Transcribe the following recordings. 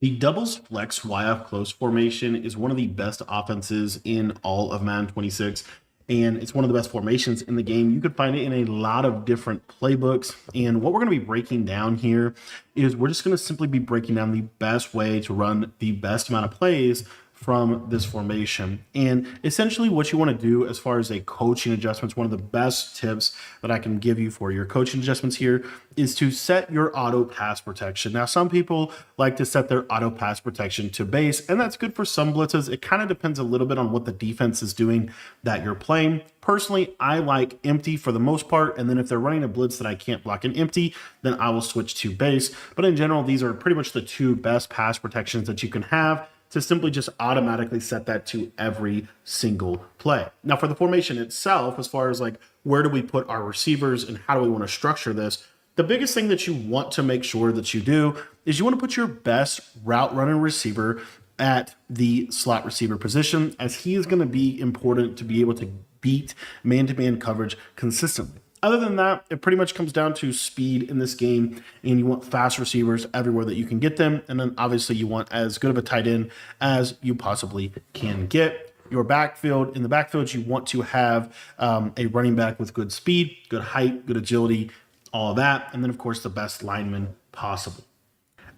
The doubles flex Y-off close formation is one of the best offenses in all of Madden 26, and it's one of the best formations in the game. You could find it in a lot of different playbooks, and what we're going to be breaking down here is we're just going to simply be breaking down the best way to run the best amount of plays from this formation. And essentially what you want to do as far as a coaching adjustments, one of the best tips that I can give you for your coaching adjustments here is to set your auto pass protection. Now, some people like to set their auto pass protection to base, and that's good for some blitzes. It kind of depends a little bit on what the defense is doing that you're playing. Personally, I like empty for the most part, and then if they're running a blitz that I can't block in empty, then I will switch to base. But in general, these are pretty much the two best pass protections that you can have, to simply just automatically set that to every single play. Now for the formation itself, as far as like where do we put our receivers and how do we want to structure this, the biggest thing that you want to make sure that you do is you want to put your best route running receiver at the slot receiver position, as he is going to be important to be able to beat man-to-man coverage consistently. Other than that, it pretty much comes down to speed in this game, and you want fast receivers everywhere that you can get them. And then obviously you want as good of a tight end as you possibly can get. Your backfield, in the backfield, you want to have a running back with good speed, good height, good agility, all of that. And then of course the best lineman possible.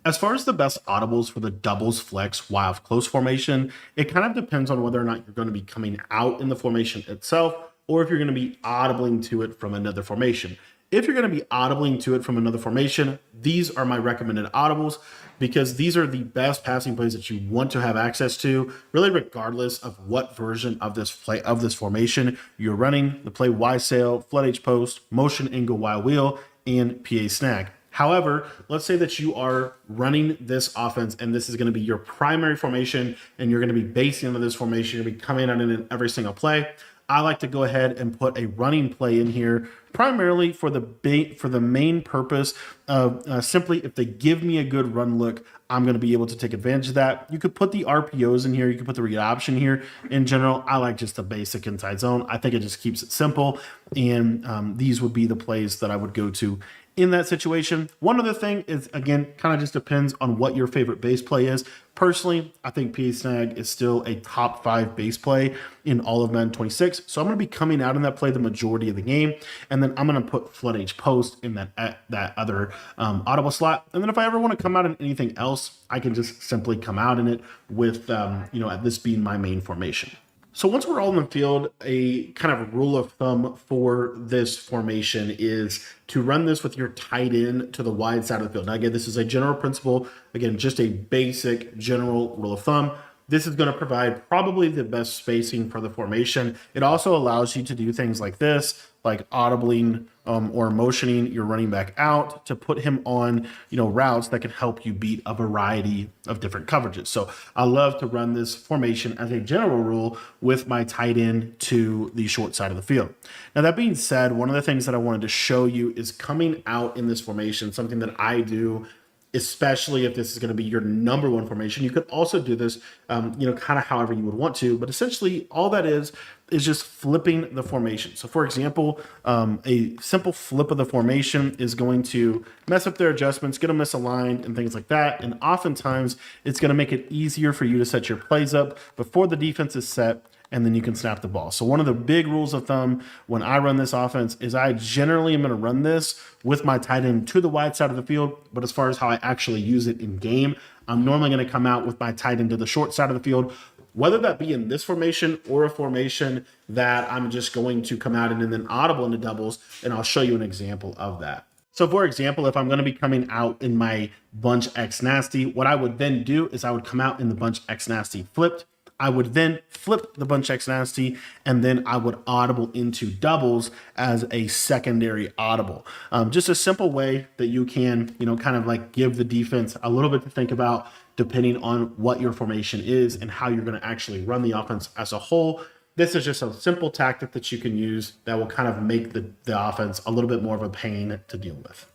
As far as the best audibles for the doubles flex Y-off close formation, it kind of depends on whether or not you're going to be coming out in the formation itself, or if you're going to be audibling to it from another formation. If you're going to be audibling to it from another formation, these are my recommended audibles, because these are the best passing plays that you want to have access to, really regardless of what version of this formation you're running. The play Y sail, flood H post, motion angle Y wheel, and PA snag. However, let's say that you are running this offense and this is going to be your primary formation and you're going to be basing on this formation. You're going to be coming out in it every single play. I like to go ahead and put a running play in here, primarily for the main purpose of simply if they give me a good run look, I'm going to be able to take advantage of that. You could put the RPOs in here. You could put the read option here. In general, I like just the basic inside zone. I think it just keeps it simple, and these would be the plays that I would go to in that situation. One other thing is, again, kind of just depends on what your favorite base play is. Personally, I think PA snag is still a top 5 base play in all of Madden 26. So I'm going to be coming out in that play the majority of the game. And then I'm going to put flood H post in that other audible slot. And then if I ever want to come out in anything else, I can just simply come out in it with, this being my main formation. So once we're all in the field, a kind of rule of thumb for this formation is to run this with your tight end to the wide side of the field. Now, again, this is a general principle. Again, just a basic general rule of thumb. This is going to provide probably the best spacing for the formation. It also allows you to do things like this, like audibling or motioning your running back out to put him on, routes that can help you beat a variety of different coverages. So I love to run this formation as a general rule with my tight end to the short side of the field. Now, that being said, one of the things that I wanted to show you is coming out in this formation, something that I do, especially if this is going to be your number one formation. You could also do this, kind of however you would want to, but essentially all that is just flipping the formation. So for example, a simple flip of the formation is going to mess up their adjustments, get them misaligned and things like that. And oftentimes it's going to make it easier for you to set your plays up before the defense is set, and then you can snap the ball. So one of the big rules of thumb when I run this offense is I generally am going to run this with my tight end to the wide side of the field. But as far as how I actually use it in game, I'm normally going to come out with my tight end to the short side of the field, whether that be in this formation or a formation that I'm just going to come out in and then audible into doubles. And I'll show you an example of that. So for example, if I'm going to be coming out in my bunch X nasty, what I would then do is I would come out in the bunch X nasty flipped. I would then flip the bunch X nasty, and then I would audible into doubles as a secondary audible. Just a simple way that you can, kind of like give the defense a little bit to think about, depending on what your formation is and how you're going to actually run the offense as a whole. This is just a simple tactic that you can use that will kind of make the offense a little bit more of a pain to deal with.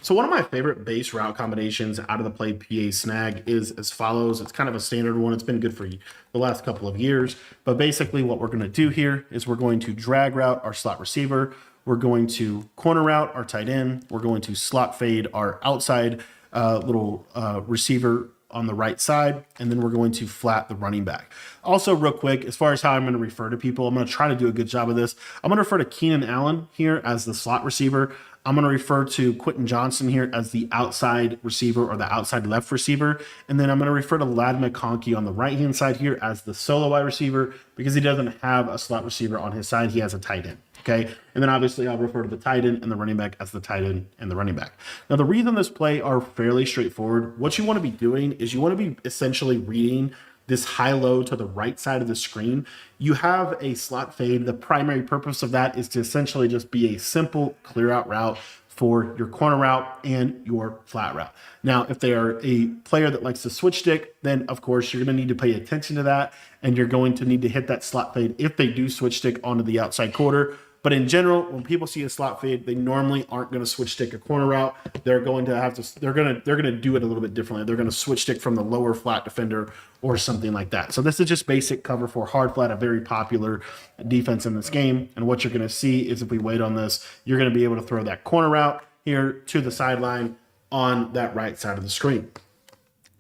So one of my favorite base route combinations out of the play PA snag is as follows. It's kind of a standard one. It's been good for the last couple of years. But basically what we're going to do here is we're going to drag route our slot receiver. We're going to corner route our tight end. We're going to slot fade our outside little receiver on the right side, and then we're going to flat the running back. Also, real quick, as far as how I'm going to refer to people, I'm going to try to do a good job of this. I'm going to refer to Keenan Allen here as the slot receiver. I'm going to refer to Quentin Johnson here as the outside receiver or the outside left receiver. And then I'm going to refer to Ladd McConkey on the right-hand side here as the solo wide receiver because he doesn't have a slot receiver on his side. He has a tight end. Okay. And then obviously I'll refer to the tight end and the running back as the tight end and the running back. Now, the reason this play are fairly straightforward, what you want to be doing is you want to be essentially reading this high-low to the right side of the screen. You have a slot fade. The primary purpose of that is to essentially just be a simple clear out route for your corner route and your flat route. Now, if they are a player that likes to switch stick, then of course you're going to need to pay attention to that, and you're going to need to hit that slot fade if they do switch stick onto the outside quarter. But in general, when people see a slot fade, they normally aren't going to switch stick a corner route. They're going to do it a little bit differently. They're going to switch stick from the lower flat defender or something like that. So this is just basic cover for hard flat, a very popular defense in this game. And what you're going to see is if we wait on this, you're going to be able to throw that corner route here to the sideline on that right side of the screen.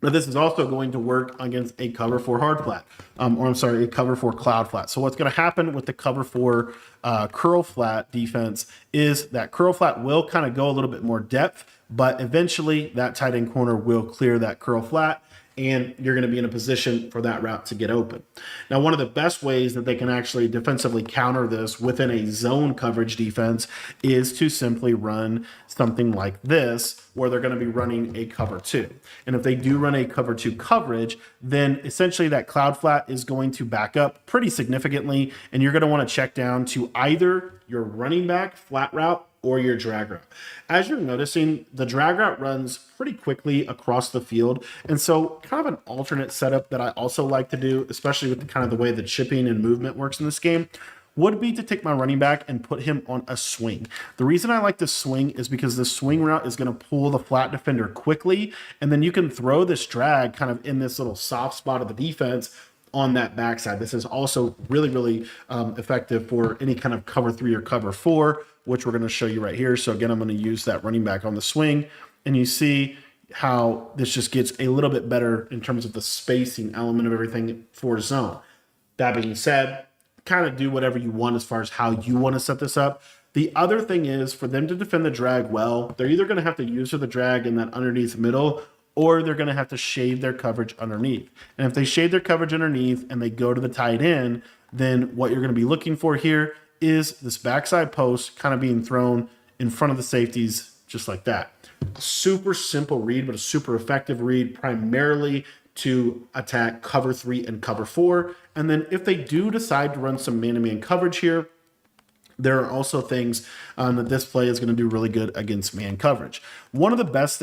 Now, this is also going to work against a cover for hard flat, a cover for cloud flat. So what's going to happen with the cover for curl flat defense is that curl flat will kind of go a little bit more depth, but eventually that tight end corner will clear that curl flat, and you're going to be in a position for that route to get open. Now, one of the best ways that they can actually defensively counter this within a zone coverage defense is to simply run something like this, where they're going to be running a cover 2. And if they do run a cover 2 coverage, then essentially that cloud flat is going to back up pretty significantly, and you're going to want to check down to either your running back flat route or your drag route. As you're noticing, the drag route runs pretty quickly across the field. And so kind of an alternate setup that I also like to do, especially with the kind of the way the chipping and movement works in this game, would be to take my running back and put him on a swing. The reason I like the swing is because the swing route is going to pull the flat defender quickly, and then you can throw this drag kind of in this little soft spot of the defense on that backside. This is also really, really effective for any kind of cover 3 or cover 4, which we're going to show you right here. So again, I'm going to use that running back on the swing, and you see how this just gets a little bit better in terms of the spacing element of everything for zone. That being said, kind of do whatever you want as far as how you want to set this up. The other thing is, for them to defend the drag well, they're either going to have to use the drag in that underneath middle, or they're going to have to shade their coverage underneath. And if they shade their coverage underneath and they go to the tight end, then what you're going to be looking for here is this backside post kind of being thrown in front of the safeties just like that. Super simple read, but a super effective read, primarily to attack cover 3 and cover 4. And then if they do decide to run some man-to-man coverage here, there are also things that this play is going to do really good against man coverage. One of the best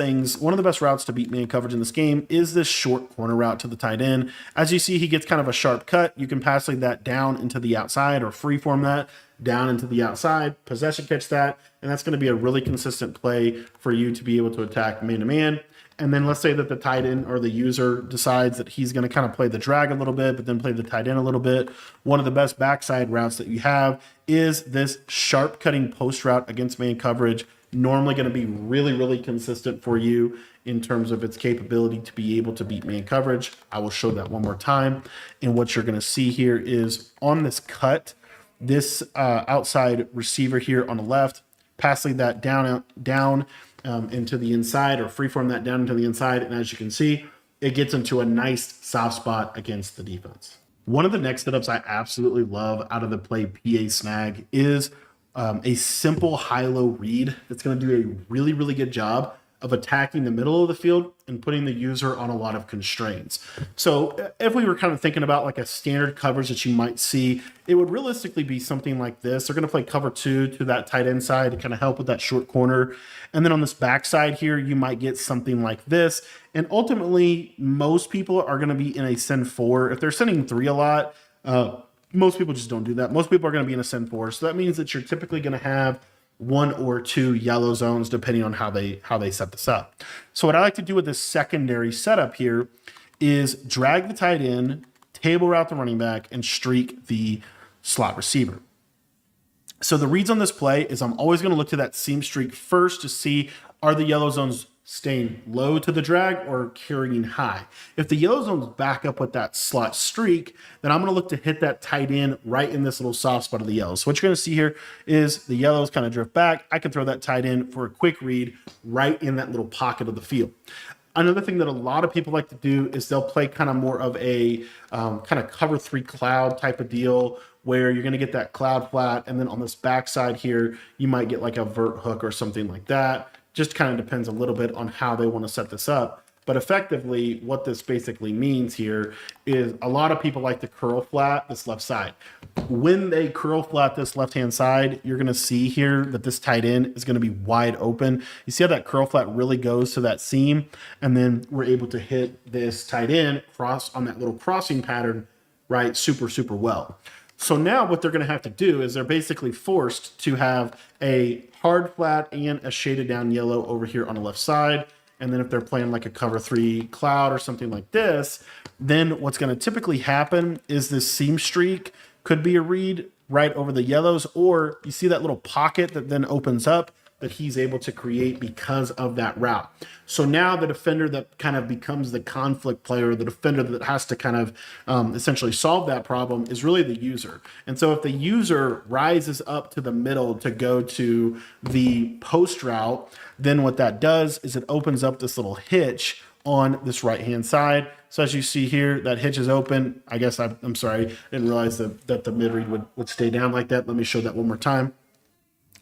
routes to beat man coverage in this game is this short corner route to the tight end. As you see, he gets kind of a sharp cut. You can pass like that down into the outside or freeform that down into the outside, possession catch that, and that's going to be a really consistent play for you to be able to attack man-to-man. And then let's say that the tight end or the user decides that he's going to kind of play the drag a little bit, but then play the tight end a little bit. One of the best backside routes that you have is this sharp cutting post route against man coverage. Normally going to be really, really consistent for you in terms of its capability to be able to beat man coverage. I will show that one more time. And what you're going to see here is on this cut, this outside receiver here on the left, passing that down into the inside, or freeform that down into the inside. And as you can see, it gets into a nice soft spot against the defense. One of the next setups I absolutely love out of the play PA Snag is a simple high-low read that's going to do a really, really good job of attacking the middle of the field and putting the user on a lot of constraints. So if we were kind of thinking about like a standard coverage that you might see, it would realistically be something like this. They're going to play cover 2 to that tight end side to kind of help with that short corner. And then on this backside here, you might get something like this. And ultimately, most people are going to be in a send 4. If they're sending 3 a lot, most people just don't do that. Most people are going to be in a send 4. So that means that you're typically going to have 1 or 2 yellow zones, depending on how they set this up. So what I like to do with this secondary setup here is drag the tight end, table route the running back, and streak the slot receiver. So the reads on this play is I'm always going to look to that seam streak first to see, are the yellow zones staying low to the drag or carrying high. If the yellow zone's back up with that slot streak, then I'm going to look to hit that tight end right in this little soft spot of the yellow. So what you're going to see here is the yellows kind of drift back. I can throw that tight end for a quick read right in that little pocket of the field. Another thing that a lot of people like to do is they'll play kind of more of a kind of cover 3 cloud type of deal, where you're going to get that cloud flat, and then on this backside here, you might get like a vert hook or something like that. Just kind of depends a little bit on how they want to set this up. But effectively, what this basically means here is a lot of people like to curl flat this left side. When they curl flat this left-hand side, you're going to see here that this tight end is going to be wide open. You see how that curl flat really goes to that seam, and then we're able to hit this tight end cross on that little crossing pattern, right, super, super well. So now what they're going to have to do is they're basically forced to have a hard flat and a shaded down yellow over here on the left side. And then if they're playing like a cover 3 cloud or something like this, then what's going to typically happen is this seam streak could be a read right over the yellows, or you see that little pocket that then opens up that he's able to create because of that route. So now the defender that kind of becomes the conflict player, the defender that has to kind of essentially solve that problem, is really the user. And so if the user rises up to the middle to go to the post route, then what that does is it opens up this little hitch on this right-hand side. So as you see here, that hitch is open. I guess I'm sorry, I didn't realize that the mid-read would stay down like that. Let me show that one more time.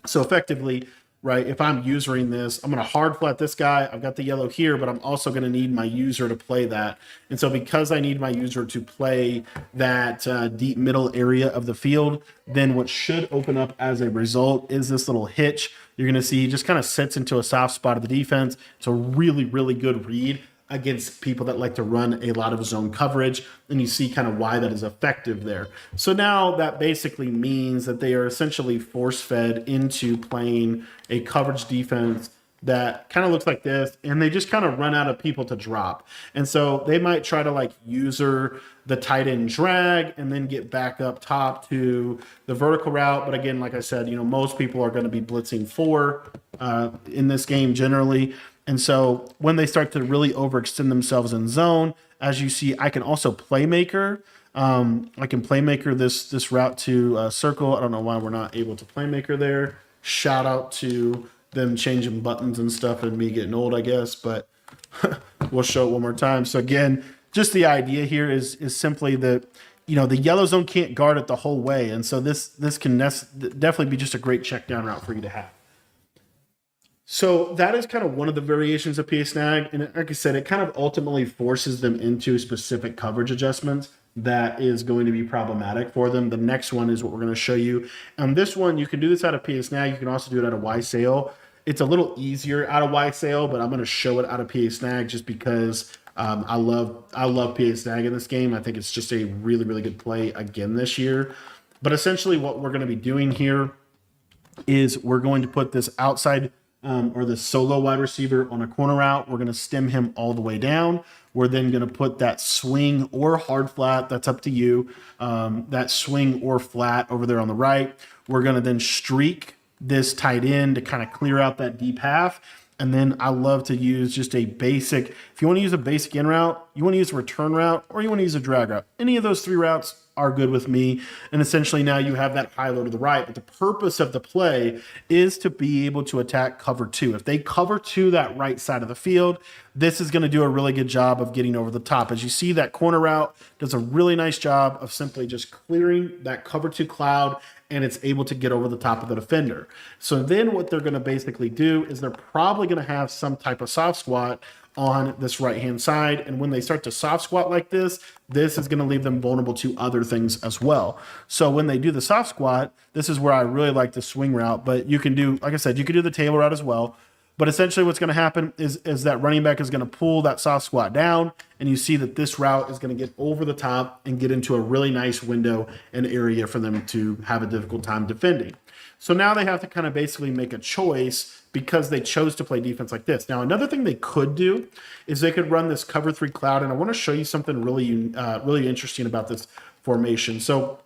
So effectively, right, if I'm usering this, I'm going to hard flat this guy. I've got the yellow here, but I'm also going to need my user to play that. And so because I need my user to play that deep middle area of the field, then what should open up as a result is this little hitch. You're going to see he just kind of sits into a soft spot of the defense. It's a really, really good read against people that like to run a lot of zone coverage, and you see kind of why that is effective there. So now that basically means that they are essentially force-fed into playing a coverage defense that kind of looks like this, and they just kind of run out of people to drop. And so they might try to like user the tight end drag and then get back up top to the vertical route. But again, like I said, most people are going to be blitzing 4 in this game generally. And so when they start to really overextend themselves in zone, as you see, I can also playmaker. I can playmaker this route to circle. I don't know why we're not able to playmaker there. Shout out to them changing buttons and stuff and me getting old, I guess. But we'll show it one more time. So again, just the idea here is simply that, the yellow zone can't guard it the whole way. And so this can definitely be just a great check down route for you to have. So that is kind of one of the variations of PA Snag. And like I said, it kind of ultimately forces them into specific coverage adjustments that is going to be problematic for them. The next one is what we're going to show you. And this one, you can do this out of PA Snag. You can also do it out of Y Sail. It's a little easier out of Y Sail, but I'm going to show it out of PA Snag just because I love PA Snag in this game. I think it's just a really, really good play again this year. But essentially what we're going to be doing here is we're going to put this outside or the solo wide receiver on a corner route. We're going to stem him all the way down. We're then going to put that swing or hard flat, that's up to you, that swing or flat over there on the right. We're going to then streak this tight end to kind of clear out that deep half. And then I love to use just a basic, if you want to use a basic in route, you want to use a return route, or you want to use a drag route. Any of those 3 routes are good with me. And essentially now you have that high low to the right. But the purpose of the play is to be able to attack cover 2. If they cover 2 that right side of the field, this is going to do a really good job of getting over the top. As you see, that corner route does a really nice job of simply just clearing that cover 2 cloud, and it's able to get over the top of the defender. So then what they're going to basically do is they're probably going to have some type of soft squat on this right-hand side. And when they start to soft squat like this is going to leave them vulnerable to other things as well. So when they do the soft squat, this is where I really like the swing route. But you can do, like I said, you can do the table route as well. But essentially what's going to happen is that running back is going to pull that soft squat down, and you see that this route is going to get over the top and get into a really nice window and area for them to have a difficult time defending. So now they have to kind of basically make a choice because they chose to play defense like this. Now, another thing they could do is they could run this cover 3 cloud, and I want to show you something really interesting about this formation. So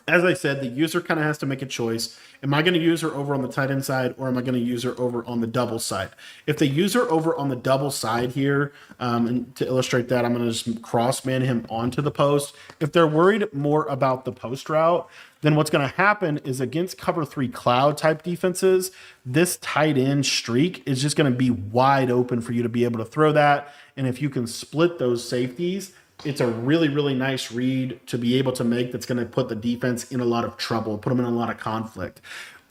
As I said, the user kind of has to make a choice. Am I going to use her over on the tight end side, or am I going to use her over on the double side? If they use her over on the double side here, and to illustrate that, I'm going to just cross man him onto the post. If they're worried more about the post route, then what's going to happen is against cover 3 cloud type defenses, this tight end streak is just going to be wide open for you to be able to throw that. And if you can split those safeties, it's a really, really nice read to be able to make that's going to put the defense in a lot of trouble, put them in a lot of conflict.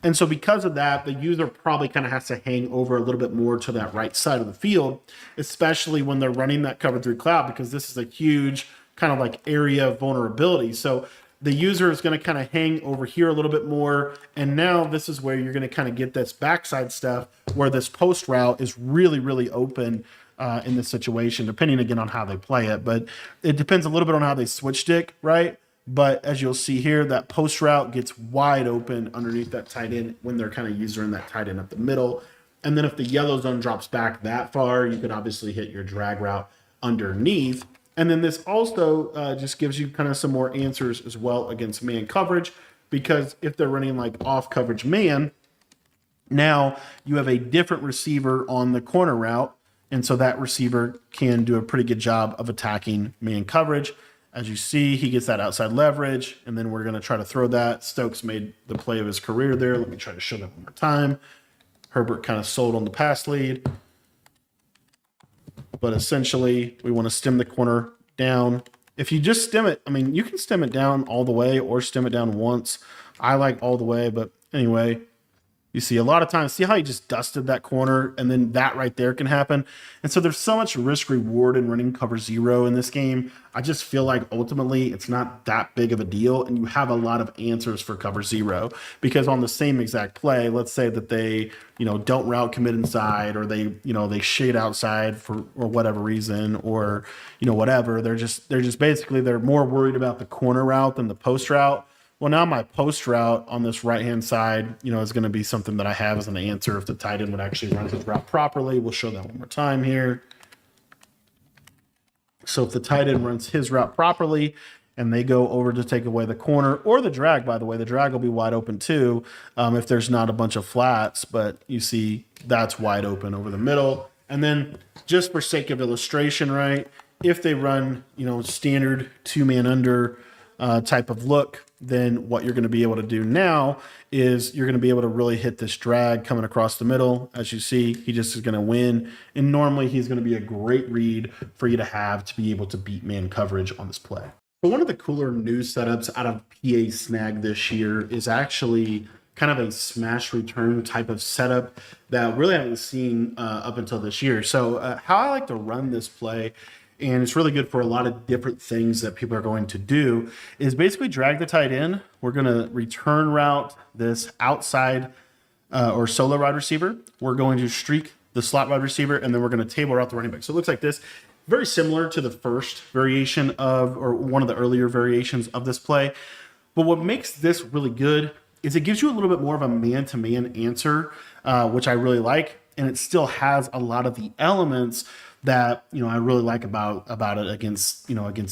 And so because of that, the user probably kind of has to hang over a little bit more to that right side of the field, especially when they're running that cover 3 cloud, because this is a huge kind of like area of vulnerability. So the user is going to kind of hang over here a little bit more. And now this is where you're going to kind of get this backside stuff where this post route is really, really open in this situation, depending again on how they play it. But it depends a little bit on how they switch stick, right? But as you'll see here, that post route gets wide open underneath that tight end when they're kind of using that tight end up the middle. And then if the yellow zone drops back that far, you could obviously hit your drag route underneath. And then this also just gives you kind of some more answers as well against man coverage, because if they're running like off coverage man, now you have a different receiver on the corner route. And so that receiver can do a pretty good job of attacking man coverage. As you see, he gets that outside leverage, and then we're going to try to throw that. Stokes made the play of his career there. Let me try to show that one more time. Herbert kind of sold on the pass lead. But essentially, we want to stem the corner down. If you just stem it, I mean, you can stem it down all the way or stem it down once. I like all the way, but anyway, you see a lot of times, see how he just dusted that corner, and then that right there can happen. And so there's so much risk reward in running cover 0 in this game. I just feel like ultimately it's not that big of a deal, and you have a lot of answers for cover 0, because on the same exact play, let's say that they, don't route commit inside, or they shade outside for or whatever reason, or whatever. They're just basically they're more worried about the corner route than the post route. Well, now my post route on this right-hand side, is going to be something that I have as an answer if the tight end would actually run his route properly. We'll show that one more time here. So if the tight end runs his route properly and they go over to take away the corner or the drag, by the way, the drag will be wide open too if there's not a bunch of flats, but you see that's wide open over the middle. And then just for sake of illustration, right, if they run, standard 2-man under type of look, then what you're going to be able to do now is you're going to be able to really hit this drag coming across the middle. As you see, he just is going to win. And normally he's going to be a great read for you to have to be able to beat man coverage on this play. So one of the cooler new setups out of PA Snag this year is actually kind of a smash return type of setup that really I haven't seen up until this year. So how I like to run this play, and it's really good for a lot of different things that people are going to do, is basically drag the tight end. We're going to return route this outside or solo wide receiver. We're going to streak the slot wide receiver, and then we're going to table route the running back. So it looks like this, very similar to the first variation of, or one of the earlier variations of this play. But what makes this really good is it gives you a little bit more of a man-to-man answer, which I really like, and it still has a lot of the elements that I really like about it against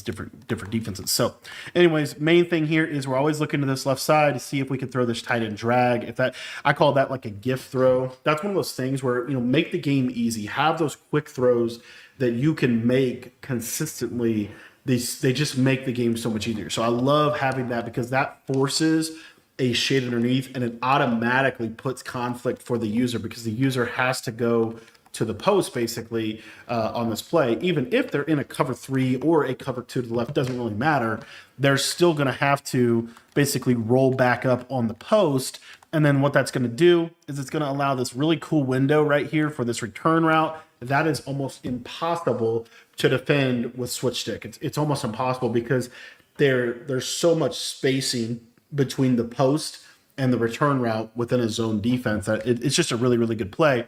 different defenses. So anyways, main thing here is we're always looking to this left side to see if we can throw this tight end drag. If that, I call that like a gift throw. That's one of those things where make the game easy, have those quick throws that you can make consistently. They just make the game so much easier. So I love having that, because that forces a shade underneath, and it automatically puts conflict for the user, because the user has to go to the post basically on this play. Even if they're in a cover 3 or a cover 2 to the left, doesn't really matter. They're still going to have to basically roll back up on the post. And then what that's going to do is it's going to allow this really cool window right here for this return route. That is almost impossible to defend with switch stick. It's almost impossible, because there's so much spacing between the post and the return route within a zone defense that it's just a really, really good play.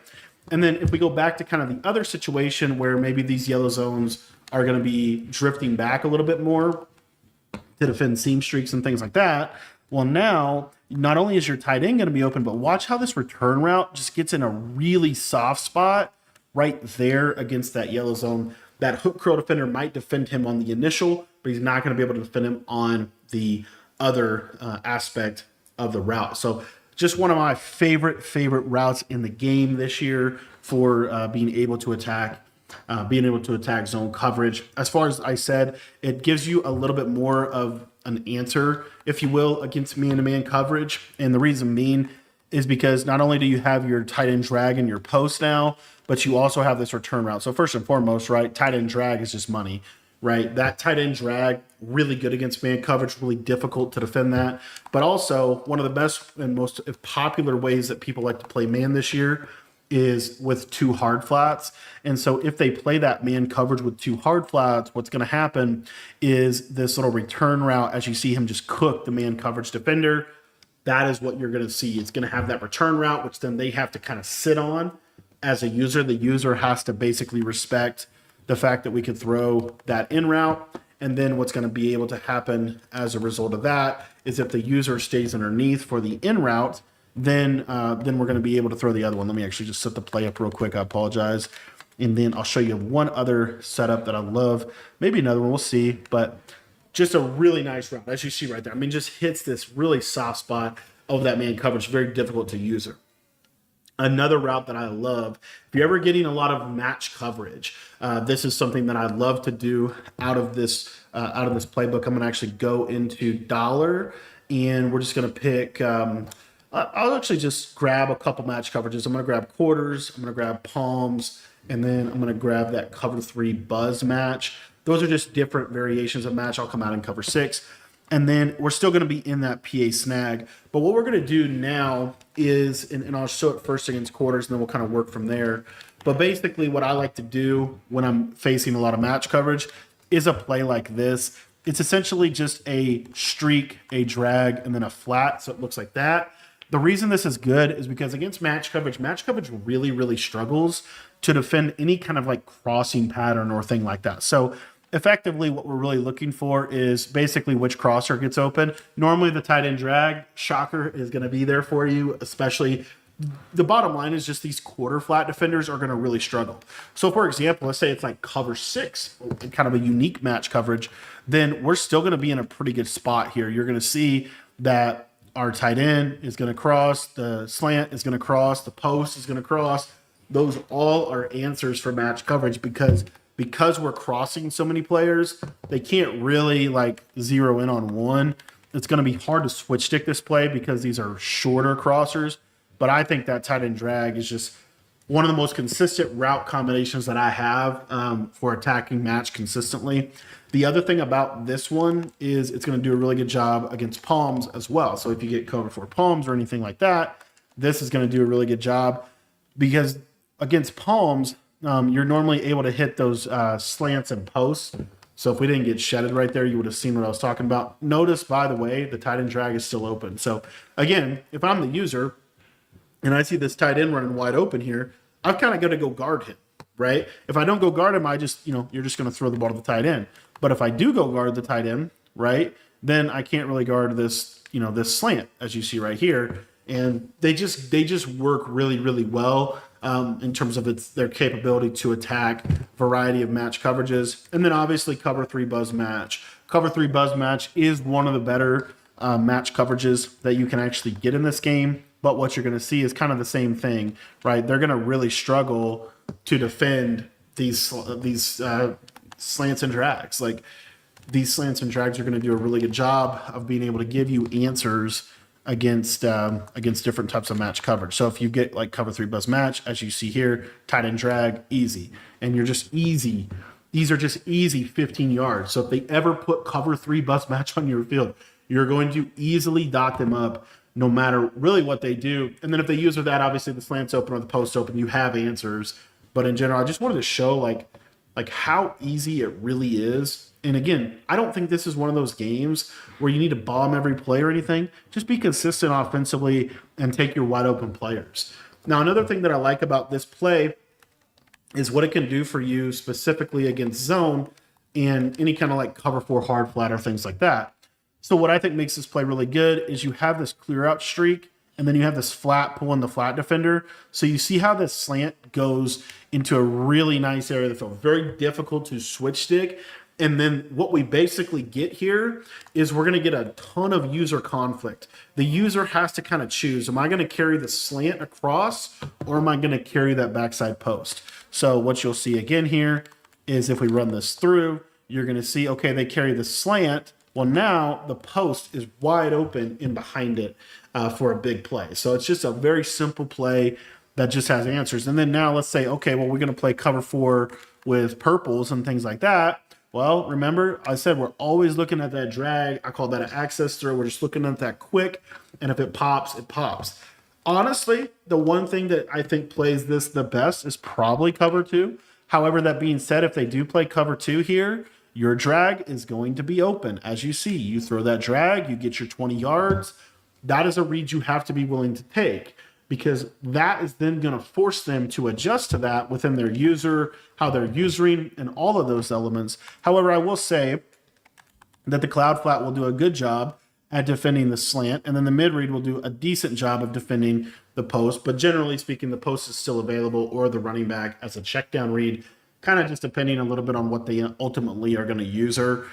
And then if we go back to kind of the other situation where maybe these yellow zones are going to be drifting back a little bit more to defend seam streaks and things like that, well, now not only is your tight end going to be open, but watch how this return route just gets in a really soft spot right there against that yellow zone. That hook curl defender might defend him on the initial, but he's not going to be able to defend him on the other aspect of the route. So just one of my favorite routes in the game this year for being able to attack zone coverage. As far as I said, it gives you a little bit more of an answer, if you will, against man-to-man coverage. And the reason being is because not only do you have your tight end drag in your post now, but you also have this return route. So first and foremost, right, tight end drag is just money, right? That tight end drag, really good against man coverage, really difficult to defend that. But also one of the best and most popular ways that people like to play man this year is with 2 hard flats. And so if they play that man coverage with 2 hard flats, what's going to happen is this little return route, as you see him just cook the man coverage defender, that is what you're going to see. It's going to have that return route, which then they have to kind of sit on as a user. The user has to basically respect the fact that we could throw that in route. And then what's going to be able to happen as a result of that is if the user stays underneath for the in route, then we're going to be able to throw the other one. Let me actually just set the play up real quick. I apologize. And then I'll show you one other setup that I love. Maybe another one, we'll see. But just a really nice route, as you see right there. I mean, just hits this really soft spot of that man coverage. Very difficult to user. Another route that I love, if you're ever getting a lot of match coverage, this is something that I love to do out of this playbook. I'm going to actually go into dollar, and we're just going to pick. I'll actually just grab a couple match coverages. I'm going to grab quarters. I'm going to grab palms, and then I'm going to grab that cover 3 buzz match. Those are just different variations of match. I'll come out and cover 6. And then we're still going to be in that PA snag. But what we're going to do now is, and I'll show it first against quarters, and then we'll kind of work from there. But basically what I like to do when I'm facing a lot of match coverage is a play like this. It's essentially just a streak, a drag, and then a flat. So it looks like that. The reason this is good is because against match coverage really, really struggles to defend any kind of like crossing pattern or thing like that. So effectively, what we're really looking for is basically which crosser gets open. Normally, the tight end drag, shocker, is going to be there for you, especially the bottom line is just these quarter flat defenders are going to really struggle. So, for example, let's say it's like cover 6, kind of a unique match coverage, then we're still going to be in a pretty good spot here. You're going to see that our tight end is going to cross, the slant is going to cross, the post is going to cross. Those all are answers for match coverage because we're crossing so many players, they can't really like zero in on one. It's going to be hard to switch stick this play because these are shorter crossers. But I think that tight end drag is just one of the most consistent route combinations that I have for attacking match consistently. The other thing about this one is it's going to do a really good job against palms as well. So if you get cover 4 palms or anything like that, this is going to do a really good job because against palms, you're normally able to hit those slants and posts. So if we didn't get shedded right there, you would have seen what I was talking about. Notice, by the way, the tight end drag is still open. So again, if I'm the user and I see this tight end running wide open here, I've kind of got to go guard him, right? If I don't go guard him, you're just going to throw the ball to the tight end. But if I do go guard the tight end, right, then I can't really guard this, this slant, as you see right here. And they just work really, really well in terms of their capability to attack variety of match coverages. And then obviously cover 3 buzz match. Cover 3 buzz match is one of the better match coverages that you can actually get in this game. But what you're going to see is kind of the same thing, right? They're going to really struggle to defend these slants and drags. Like these slants and drags are going to do a really good job of being able to give you answers against different types of match coverage. So if you get like cover 3 buzz match, as you see here, tight end drag, easy. And you're just easy. These are just easy 15 yards. So if they ever put cover 3 buzz match on your field, you're going to easily dot them up no matter really what they do. And then if they use with that, obviously the slant's open or the post open, you have answers. But in general, I just wanted to show like how easy it really is. And again, I don't think this is one of those games where you need to bomb every play or anything. Just be consistent offensively and take your wide open players. Now, another thing that I like about this play is what it can do for you specifically against zone and any kind of like cover 4 hard flat or things like that. So what I think makes this play really good is you have this clear out streak and then you have this flat pulling the flat defender. So you see how this slant goes into a really nice area that felt very difficult to switch stick. And then what we basically get here is we're going to get a ton of user conflict. The user has to kind of choose, am I going to carry the slant across or am I going to carry that backside post? So what you'll see again here is if we run this through, you're going to see, okay, they carry the slant. Well, now the post is wide open in behind it for a big play. So it's just a very simple play that just has answers. And then now let's say, okay, well, we're going to play cover 4 with purples and things like that. Well, remember, I said we're always looking at that drag. I call that an access throw. We're just looking at that quick, and if it pops, it pops. Honestly, the one thing that I think plays this the best is probably cover 2. However, that being said, if they do play cover 2 here, your drag is going to be open. As you see, you throw that drag, you get your 20 yards. That is a read you have to be willing to take, because that is then going to force them to adjust to that within their user, how they're using, and all of those elements. However, I will say that the cloud flat will do a good job at defending the slant, and then the mid read will do a decent job of defending the post. But generally speaking, the post is still available, or the running back as a check down read, kind of just depending a little bit on what they ultimately are going to use her.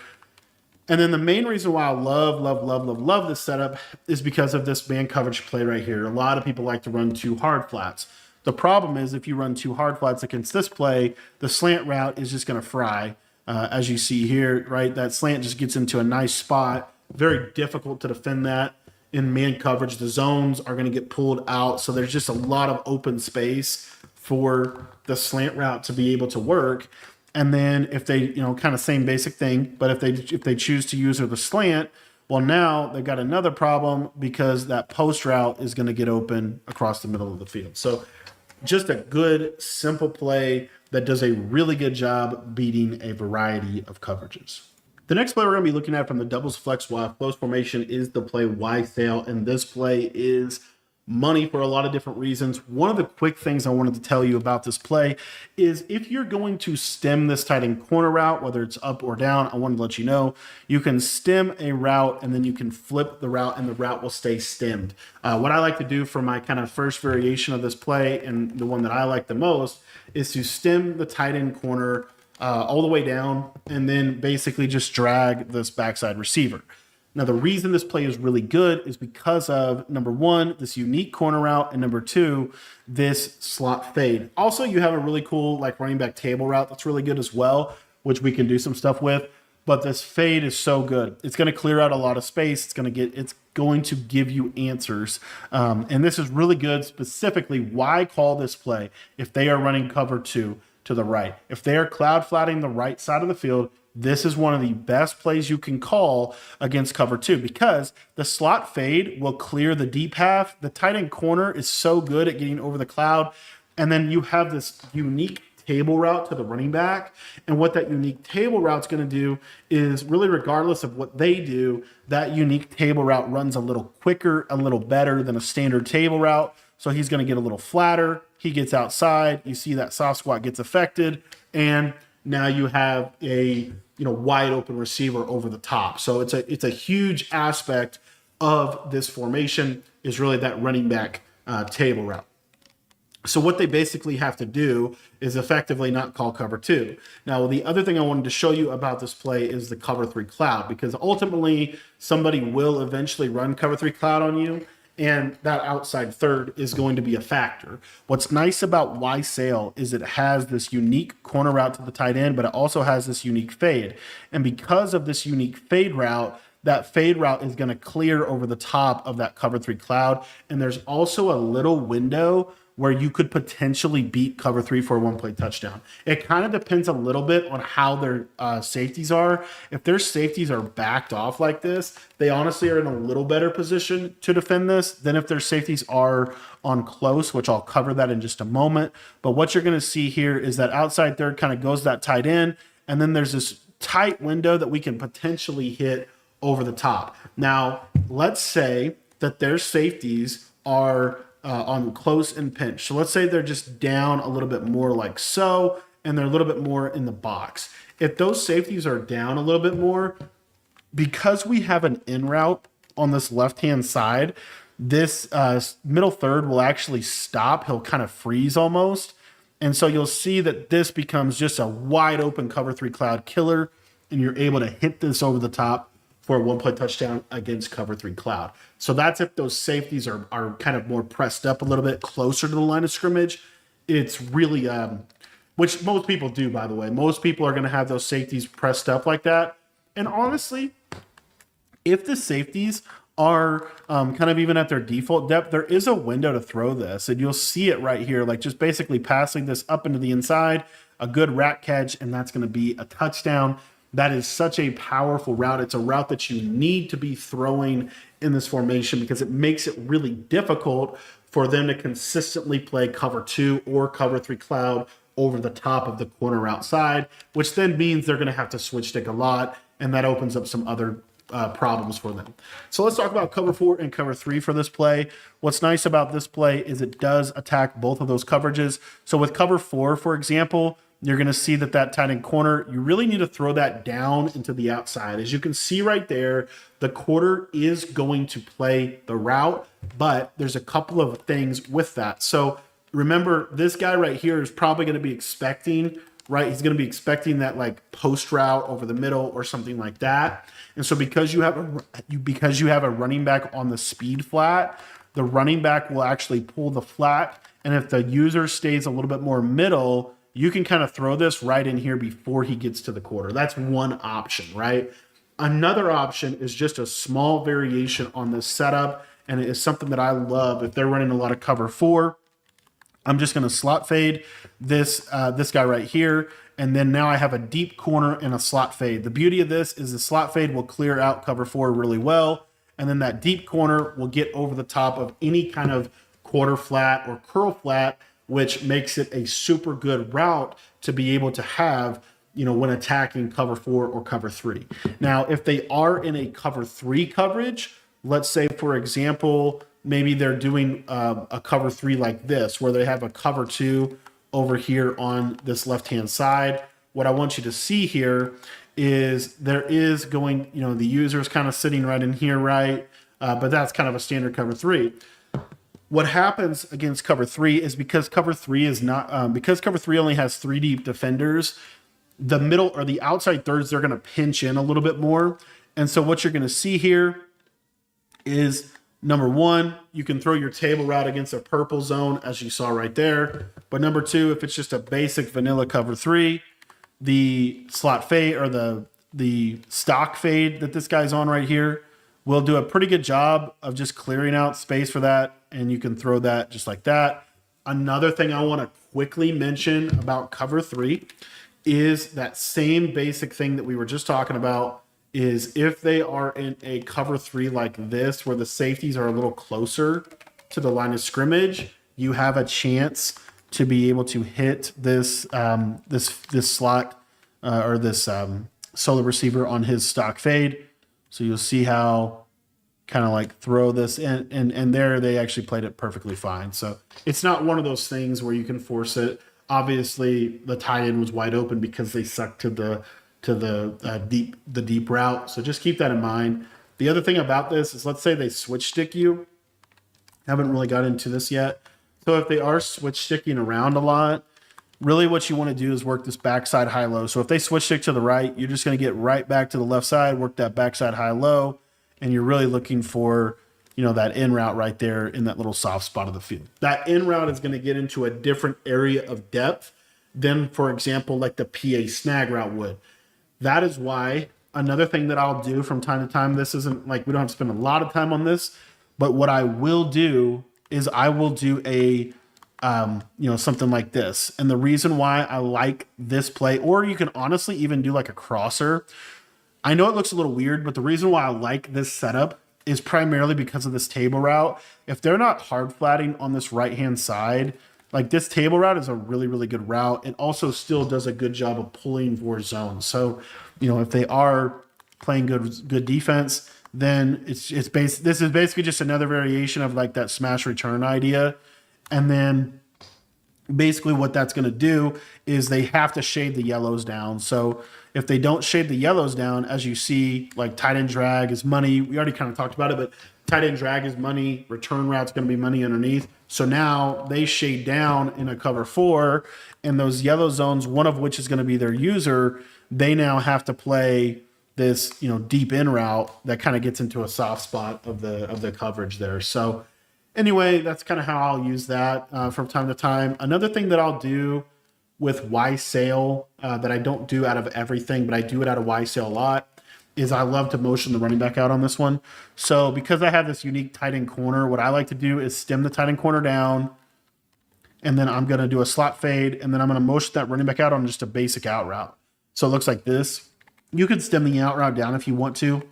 And then the main reason why I love this setup is because of this man coverage play right here. A lot of people like to run 2 hard flats. The problem is if you run 2 hard flats against this play, the slant route is just going to fry. As you see here, right? That slant just gets into a nice spot. Very difficult to defend that in man coverage. The zones are going to get pulled out. So there's just a lot of open space for the slant route to be able to work. And then if they, kind of same basic thing, but if they choose to use the slant, well, now they've got another problem because that post route is going to get open across the middle of the field. So just a good, simple play that does a really good job beating a variety of coverages. The next play we're going to be looking at from the doubles flex Y close formation is the play Y sail, and this play is money for a lot of different reasons. One of the quick things I wanted to tell you about this play is if you're going to stem this tight end corner route, whether it's up or down, I wanted to let you know, you can stem a route and then you can flip the route and the route will stay stemmed. What I like to do for my kind of first variation of this play, and the one that I like the most, is to stem the tight end corner all the way down and then basically just drag this backside receiver. Now, the reason this play is really good is because of, number 1, this unique corner route, and number 2, this slot fade. Also, you have a really cool running back table route that's really good as well, which we can do some stuff with. But this fade is so good. It's going to clear out a lot of space. It's going to give you answers. And this is really good. Specifically, why call this play if they are running cover 2 to the right? If they are cloud flatting the right side of the field, this is one of the best plays you can call against cover 2 because the slot fade will clear the deep half. The tight end corner is so good at getting over the cloud. And then you have this unique table route to the running back. And what that unique table route is going to do is really, regardless of what they do, that unique table route runs a little quicker, a little better than a standard table route. So he's going to get a little flatter. He gets outside. You see that soft squat gets affected. And now you have a wide open receiver over the top. So it's a huge aspect of this formation is really that running back table route. So what they basically have to do is effectively not call cover 2. Now, the other thing I wanted to show you about this play is the cover 3 cloud, because ultimately somebody will eventually run cover 3 cloud on you, and that outside third is going to be a factor. What's nice about Y sail is it has this unique corner route to the tight end, but it also has this unique fade. And because of this unique fade route, that fade route is going to clear over the top of that cover 3 cloud. And there's also a little window where you could potentially beat cover 3 for a 1-play touchdown. It kind of depends a little bit on how their safeties are. If their safeties are backed off like this, they honestly are in a little better position to defend this than if their safeties are on close, which I'll cover that in just a moment. But what you're going to see here is that outside third kind of goes that tight end, and then there's this tight window that we can potentially hit over the top. Now, let's say that their safeties are on close and pinch. So let's say they're just down a little bit more like so, and they're a little bit more in the box. If those safeties are down a little bit more, because we have an in route on this left-hand side, this middle third will actually stop. He'll kind of freeze almost. And so you'll see that this becomes just a wide open cover 3 cloud killer. and you're able to hit this over the top for a one-play touchdown against cover 3 cloud. So that's if those safeties are kind of more pressed up a little bit closer to the line of scrimmage. It's really, which most people do, by the way. Most people are going to have those safeties pressed up like that. And honestly, if the safeties are kind of even at their default depth, there is a window to throw this. And you'll see it right here, like just basically passing this up into the inside, a good rat catch, and that's going to be a touchdown. That is such a powerful route. It's a route that you need to be throwing in this formation because it makes it really difficult for them to consistently play cover 2 or cover 3 cloud over the top of the corner outside, which then means they're going to have to switch stick a lot, and that opens up some other problems for them. So let's talk about cover 4 and cover 3 for this play. What's nice about this play is it does attack both of those coverages. So with cover 4, for example, you're going to see that tight end corner, you really need to throw that down into the outside. As you can see right there, the quarter is going to play the route, but there's a couple of things with that. So remember, this guy right here is probably going to be expecting, right? He's going to be expecting that like post route over the middle or something like that. And so because you have a running back on the speed flat, the running back will actually pull the flat. And if the user stays a little bit more middle, you can kind of throw this right in here before he gets to the quarter. That's one option, right? Another option is just a small variation on this setup, and it is something that I love. If they're running a lot of cover 4, I'm just going to slot fade this guy right here, and then now I have a deep corner and a slot fade. The beauty of this is the slot fade will clear out cover 4 really well, and then that deep corner will get over the top of any kind of quarter flat or curl flat, which makes it a super good route to be able to have, when attacking cover 4 or cover 3. Now, if they are in a cover 3 coverage, let's say, for example, maybe they're doing a cover 3 like this, where they have a cover 2 over here on this left-hand side. What I want you to see here is there is going, the user is kind of sitting right in here, right? But that's kind of a standard cover 3. What happens against cover 3 is because cover 3 is not because cover 3 only has 3 deep defenders, the middle or the outside thirds, they're going to pinch in a little bit more. And so what you're going to see here is, number 1, you can throw your table route against a purple zone, as you saw right there. But number 2, if it's just a basic vanilla cover 3, the slot fade or the stock fade that this guy's on right here will do a pretty good job of just clearing out space for that, and you can throw that just like that. Another thing I want to quickly mention about cover 3 is that same basic thing that we were just talking about is if they are in a cover 3 like this, where the safeties are a little closer to the line of scrimmage, you have a chance to be able to hit this this slot or this solo receiver on his stock fade. So you'll see how kind of like throw this in, and there they actually played it perfectly fine. So it's not one of those things where you can force it. Obviously, the tight end was wide open because they sucked to the deep route. So just keep that in mind. The other thing about this is, let's say they switch stick you. Haven't really got into this yet. So if they are switch sticking around a lot, really what you want to do is work this backside high-low. So if they switch stick to the right, you're just going to get right back to the left side, work that backside high-low, and you're really looking for, that in route right there in that little soft spot of the field. That in route is going to get into a different area of depth than, for example, like the PA snag route would. That is why another thing that I'll do from time to time, this isn't like we don't have to spend a lot of time on this, but what I will do is I will do a something like this. And the reason why I like this play, or you can honestly even do like a crosser. I know it looks a little weird, but the reason why I like this setup is primarily because of this table route. If they're not hard flatting on this right-hand side, like this table route is a really, really good route. It also still does a good job of pulling for zones. So, if they are playing good defense, then this is basically just another variation of like that smash return idea. And then basically what that's going to do is they have to shade the yellows down. So if they don't shade the yellows down, as you see, like tight end drag is money. We already kind of talked about it, but tight end drag is money. Return route's going to be money underneath. So now they shade down in a cover 4, and those yellow zones, one of which is going to be their user, they now have to play this, deep in route that kind of gets into a soft spot of the coverage there. So anyway, that's kind of how I'll use that from time to time. Another thing that I'll do with Y sail that I don't do out of everything, but I do it out of Y sail a lot, is I love to motion the running back out on this one. So because I have this unique tight end corner, what I like to do is stem the tight end corner down, and then I'm going to do a slot fade, and then I'm going to motion that running back out on just a basic out route. So it looks like this. You could stem the out route down if you want to,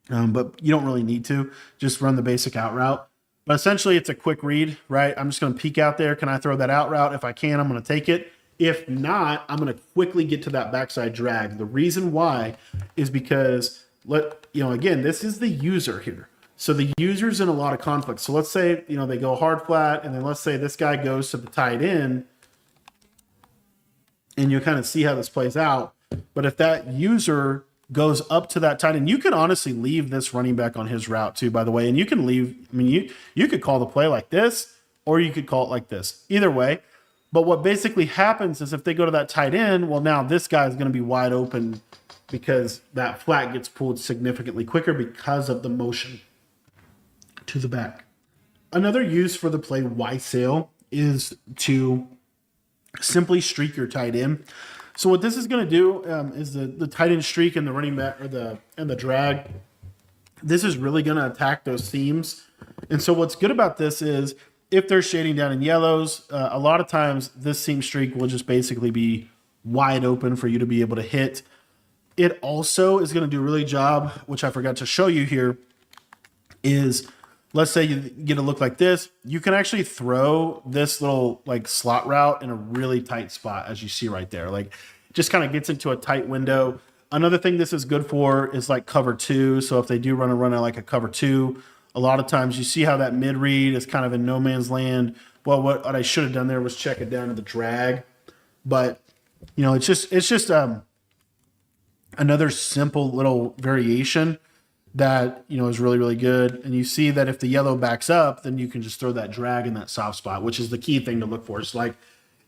but you don't really need to. Just run the basic out route. But essentially, it's a quick read, right? I'm just going to peek out there. Can I throw that out route? If I can, I'm going to take it. If not, I'm going to quickly get to that backside drag. The reason why is because, again, this is the user here. So the user's in a lot of conflict. So let's say, they go hard flat, and then let's say this guy goes to the tight end, and you kind of see how this plays out. But if that user goes up to that tight end, you can honestly leave this running back on his route too, by the way. And you can leave, you could call the play like this, or you could call it like this. Either way. But what basically happens is if they go to that tight end, well, now this guy is going to be wide open because that flat gets pulled significantly quicker because of the motion to the back. Another use for the play Y sail is to simply streak your tight end. So what this is going to do is the tight end streak and the running back and the drag. This is really going to attack those seams. And so what's good about this is if they're shading down in yellows, a lot of times this seam streak will just basically be wide open for you to be able to hit. It also is going to do a really job, which I forgot to show you here, is let's say you get a look like this. You can actually throw this little slot route in a really tight spot, as you see right there. It just kind of gets into a tight window. Another thing this is good for is cover two. So if they do run a cover two, a lot of times you see how that mid read is kind of in no man's land. Well, what I should have done there was check it down to the drag, but it's just another simple little variation that is really, really good. And you see that if the yellow backs up, then you can just throw that drag in that soft spot, which is the key thing to look for. It's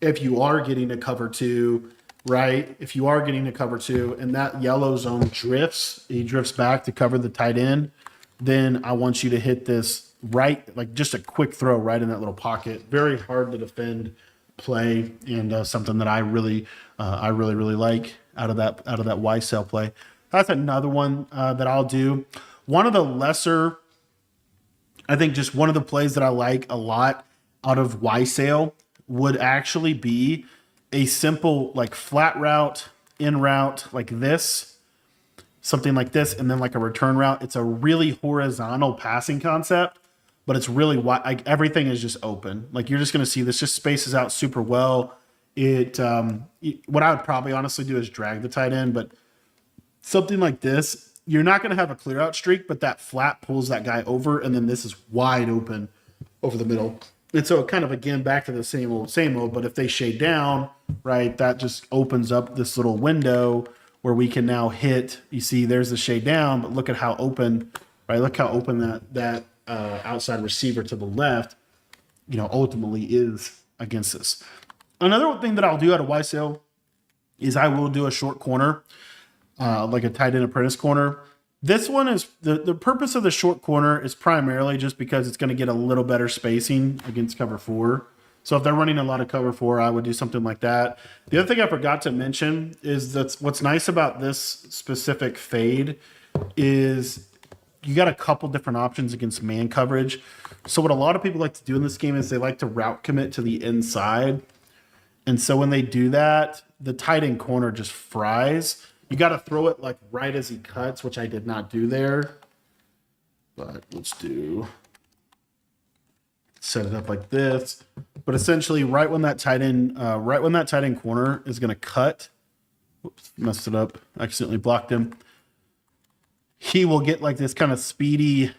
if you are getting to cover two, right? If you are getting to cover two and that yellow zone he drifts back to cover the tight end, then I want you to hit this right, just a quick throw right in that little pocket. Very hard to defend play, and something that I really like out of that Y sail play. That's another one that I'll do. One of the lesser, I think just one of the plays that I like a lot out of Y sail would actually be a simple flat route, in route like this. Something like this, and then a return route. It's a really horizontal passing concept, but it's really wide. Everything is just open. You're just going to see this just spaces out super well. What I would probably honestly do is drag the tight end, but something like this, you're not going to have a clear out streak, but that flat pulls that guy over, and then this is wide open over the middle. And so kind of, again, back to the same old, but if they shade down, right, that just opens up this little window where we can now hit. You see there's the shade down, but look at how open, right? Look how open that outside receiver to the left, ultimately is against this. Another thing that I'll do out of Y sail is I will do a short corner, like a tight end apprentice corner. This one is the purpose of the short corner is primarily just because it's going to get a little better spacing against cover four. So if they're running a lot of cover four, I would do something like that. The other thing I forgot to mention is that what's nice about this specific fade is you got a couple different options against man coverage. So what a lot of people like to do in this game is they like to route commit to the inside. And so when they do that, the tight end corner just fries. You got to throw it right as he cuts, which I did not do there. But let's set it up like this. But essentially, right when that tight end corner is going to cut, whoops, messed it up, accidentally blocked him. He will get this kind of speedy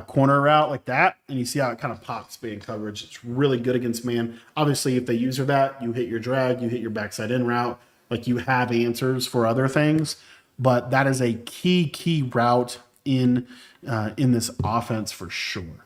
corner route like that, and you see how it kind of pops man coverage. It's really good against man. Obviously, if they user that, you hit your drag, you hit your backside in route. You have answers for other things, but that is a key route in this offense for sure.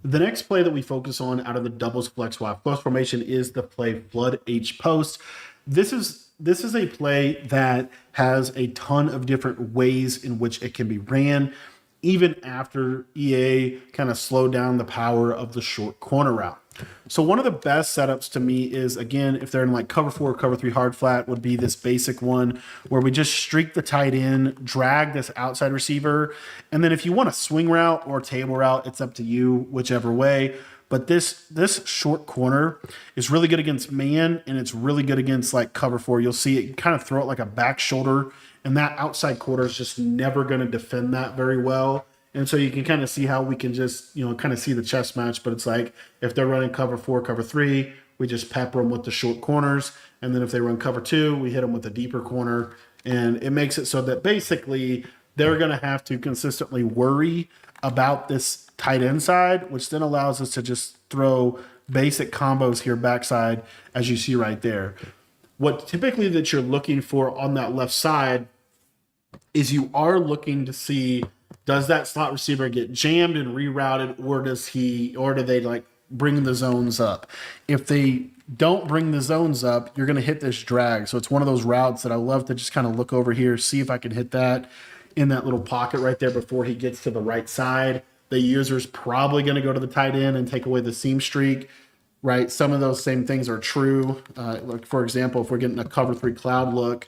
The next play that we focus on out of the doubles flex Y close formation is the play flood H post. This is this is a play that has a ton of different ways in which it can be ran, even after EA kind of slowed down the power of the short corner route. So one of the best setups to me is, again, if they're in like cover 4, cover 3 hard flat, would be this basic one where we just streak the tight end, drag this outside receiver, and then if you want a swing route or table route, it's up to you, whichever way. But this short corner is really good against man, and it's really good against like cover 4. You'll see it kind of throw it like a back shoulder, and that outside quarter is just never going to defend that very well. And so you can kind of see how we can just, kind of see the chess match. But it's like if they're running cover 4, cover 3, we just pepper them with the short corners. And then if they run cover 2, we hit them with the deeper corner. And it makes it so that basically they're going to have to consistently worry about this tight end side, which then allows us to just throw basic combos here backside, as you see right there. What typically that you're looking for on that left side is you are looking to see, does that slot receiver get jammed and rerouted, or do they like bring the zones up? If they don't bring the zones up, you're going to hit this drag. So it's one of those routes that I love to just kind of look over here, see if I can hit that in that little pocket right there before he gets to the right side. The user's probably going to go to the tight end and take away the seam streak, right? Some of those same things are true. Like for example, if we're getting a cover 3 cloud look,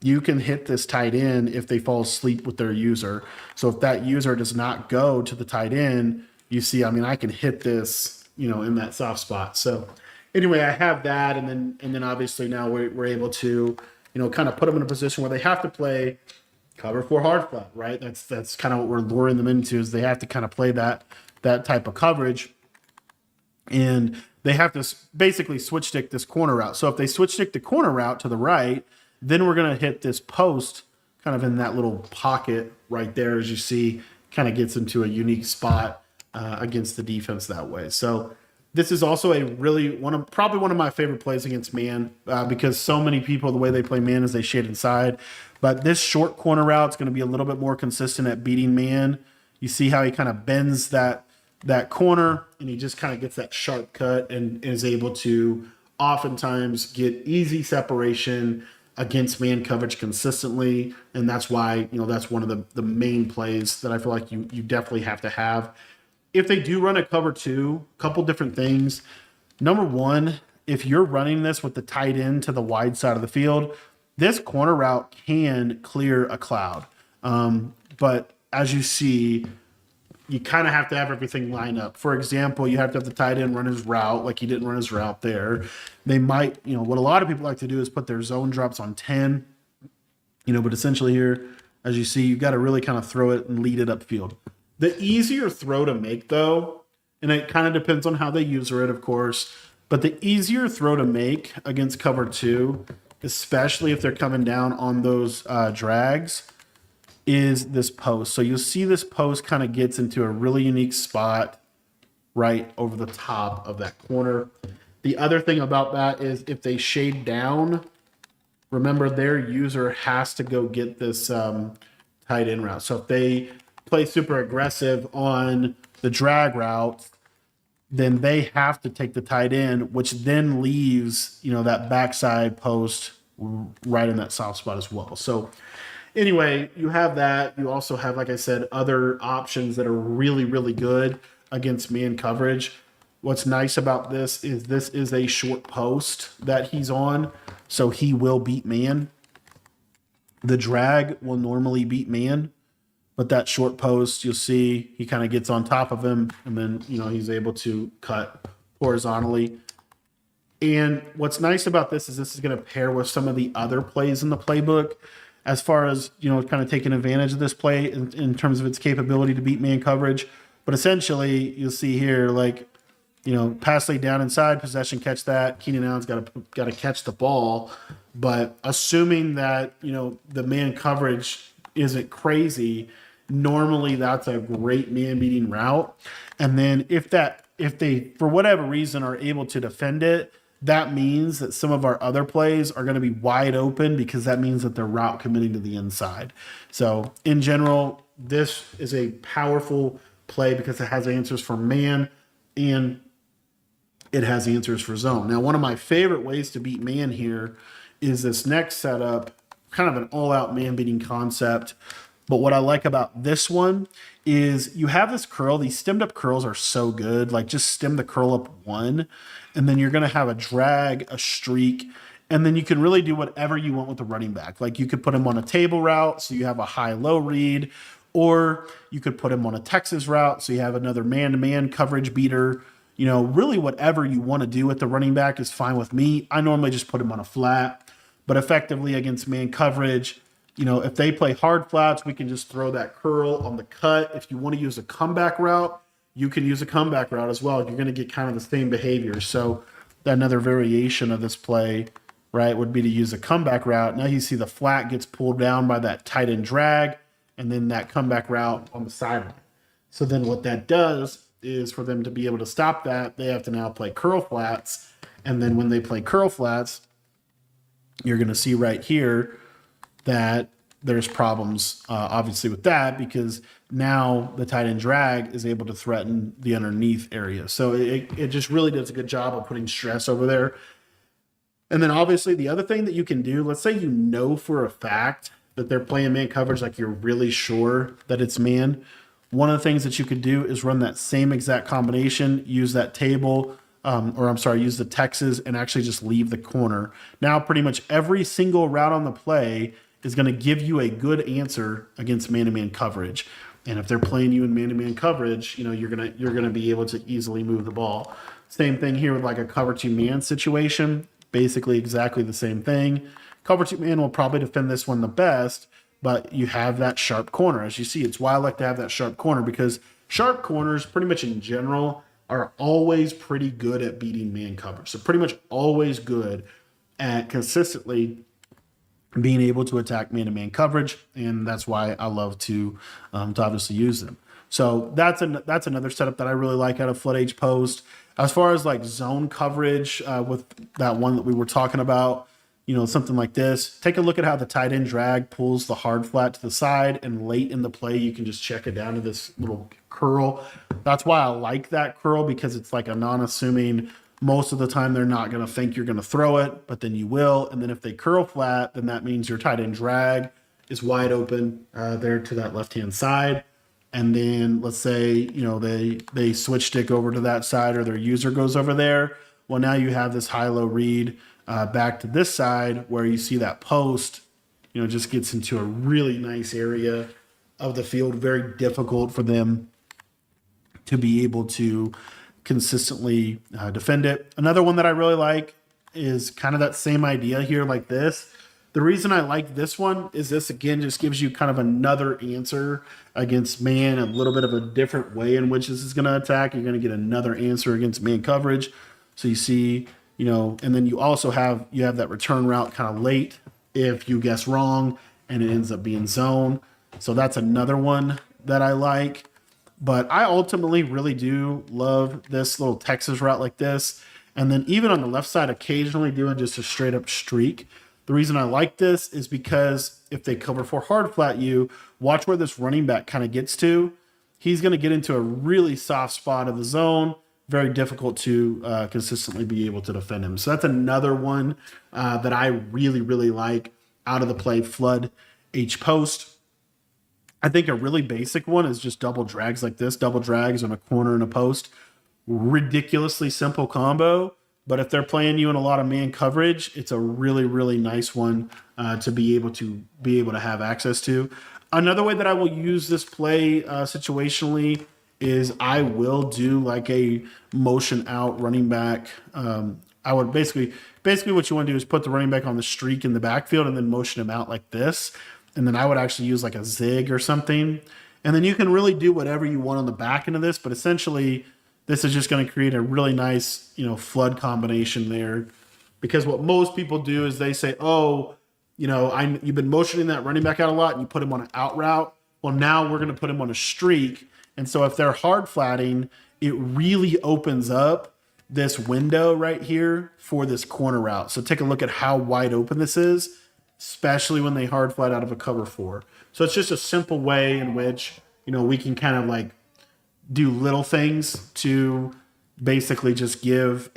you can hit this tight end if they fall asleep with their user. So if that user does not go to the tight end, you see, I can hit this, in that soft spot. So anyway, I have that. And then obviously now we're able to, kind of put them in a position where they have to play cover 4 hard flat, right? That's kind of what we're luring them into, is they have to kind of play that type of coverage. And they have to basically switch stick this corner route. So if they switch stick the corner route to the right, then we're going to hit this post kind of in that little pocket right there, as you see, kind of gets into a unique spot against the defense that way. So this is also a really probably one of my favorite plays against man because so many people, the way they play man is they shade inside. But this short corner route is going to be a little bit more consistent at beating man. You see how he kind of bends that corner, and he just kind of gets that sharp cut and is able to oftentimes get easy separation against man coverage consistently. And that's why, that's one of the main plays that I feel like you definitely have to have. If they do run a cover 2, a couple different things. Number one, if you're running this with the tight end to the wide side of the field, this corner route can clear a cloud. But as you see, you kind of have to have everything lined up. For example, you have to have the tight end run his route, like he didn't run his route there. They might, what a lot of people like to do is put their zone drops on 10, but essentially here, as you see, you've got to really kind of throw it and lead it upfield. The easier throw to make, though, and it kind of depends on how they user it, of course, but the easier throw to make against cover 2, especially if they're coming down on those drags, is this post. So you'll see this post kind of gets into a really unique spot right over the top of that corner. The other thing about that is if they shade down, remember their user has to go get this tight end route. So if they play super aggressive on the drag route, then they have to take the tight end, which then leaves, that backside post right in that soft spot as well. So anyway, you have that. You also have, like I said, other options that are really, really good against man coverage. What's nice about this is a short post that he's on, so he will beat man. The drag will normally beat man, but that short post, you'll see he kind of gets on top of him, and then, he's able to cut horizontally. And what's nice about this is going to pair with some of the other plays in the playbook as far as, kind of taking advantage of this play in terms of its capability to beat man coverage. But essentially, you'll see here, like, pass laid down inside, possession, catch that. Keenan Allen's got to catch the ball. But assuming that, the man coverage isn't crazy, normally that's a great man beating route. And then if they, for whatever reason, are able to defend it, that means that some of our other plays are going to be wide open because that means that they're route committing to the inside. So in general, this is a powerful play because it has answers for man and it has answers for zone. Now, one of my favorite ways to beat man here is this next setup, kind of an all-out man-beating concept. But what I like about this one is you have this curl. These stemmed up curls are so good. Like just stem the curl up one, and then you're going to have a drag, a streak, and then you can really do whatever you want with the running back. Like you could put him on a table route, so you have a high-low read, or you could put him on a Texas route, so you have another man-to-man coverage beater. You know, really whatever you want to do with the running back is fine with me. I normally just put him on a flat, but effectively against man coverage, you know, if they play hard flats, we can just throw that curl on the cut. If you want to use a comeback route, you can use a comeback route as well. You're going to get kind of the same behavior. So another variation of this play, right, would be to use a comeback route. Now you see the flat gets pulled down by that tight end drag, and then that comeback route on the sideline. So then what that does is for them to be able to stop that, they have to now play curl flats. And then when they play curl flats, you're going to see right here that there's problems, obviously, with that, because now the tight end drag is able to threaten the underneath area. So it just really does a good job of putting stress over there. And then obviously the other thing that you can do, let's say you know for a fact that they're playing man coverage, like you're really sure that it's man. One of the things that you could do is run that same exact combination, use that table, use the Texas, and actually just leave the corner. Now pretty much every single route on the play is going to give you a good answer against man-to-man coverage. And if they're playing you in man-to-man coverage, you know, you're gonna be able to easily move the ball. Same thing here with like a cover two man situation. Basically exactly the same thing. Cover two man will probably defend this one the best, but you have that sharp corner. As you see, it's why I like to have that sharp corner, because sharp corners pretty much in general are always pretty good at beating man coverage. So pretty much always good at consistently being able to attack man-to-man coverage, and that's why I love to obviously use them. So that's another setup that I really like out of Flood H Post. As far as like zone coverage with that one that we were talking about, you know, something like this, take a look at how the tight end drag pulls the hard flat to the side, and late in the play you can just check it down to this little curl. That's why I like that curl, because it's like a non-assuming. Most of the time, they're not going to think you're going to throw it, but then you will. And then if they curl flat, then that means your tight end drag is wide open there to that left-hand side. And then let's say, you know, they switch stick over to that side, or their user goes over there. Well, now you have this high-low read back to this side where you see that post, you know, just gets into a really nice area of the field. Very difficult for them to be able to consistently defend it. Another one that I really like is kind of that same idea here, like this. The reason I like this one is this, again, just gives you kind of another answer against man, a little bit of a different way in which this is going to attack. You're going to get another answer against man coverage. So you see, you know, and then you also have that return route kind of late if you guess wrong and it ends up being zone. So that's another one that I like. But I ultimately really do love this little Texas route like this. And then even on the left side, occasionally doing just a straight up streak. The reason I like this is because if they cover for hard flat you, watch where this running back kind of gets to. He's going to get into a really soft spot of the zone. Very difficult to consistently be able to defend him. So that's another one that I really, really like out of the play, Flood H Post. I think a really basic one is just double drags like this. Double drags on a corner and a post. Ridiculously simple combo. But if they're playing you in a lot of man coverage, it's a really, really nice one to be able to have access to. Another way that I will use this play situationally is I will do like a motion out running back. I would basically what you want to do is put the running back on the streak in the backfield and then motion him out like this. And then I would actually use like a zig or something. And then you can really do whatever you want on the back end of this. But essentially, this is just going to create a really nice, you know, flood combination there. Because what most people do is they say, oh, you know, you've been motioning that running back out a lot and you put him on an out route. Well, now we're going to put him on a streak. And so if they're hard flatting, it really opens up this window right here for this corner route. So take a look at how wide open this is, especially when they hard flat out of a cover 4. So it's just a simple way in which, you know, we can kind of like do little things to basically just give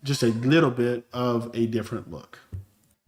just a little bit of a different look.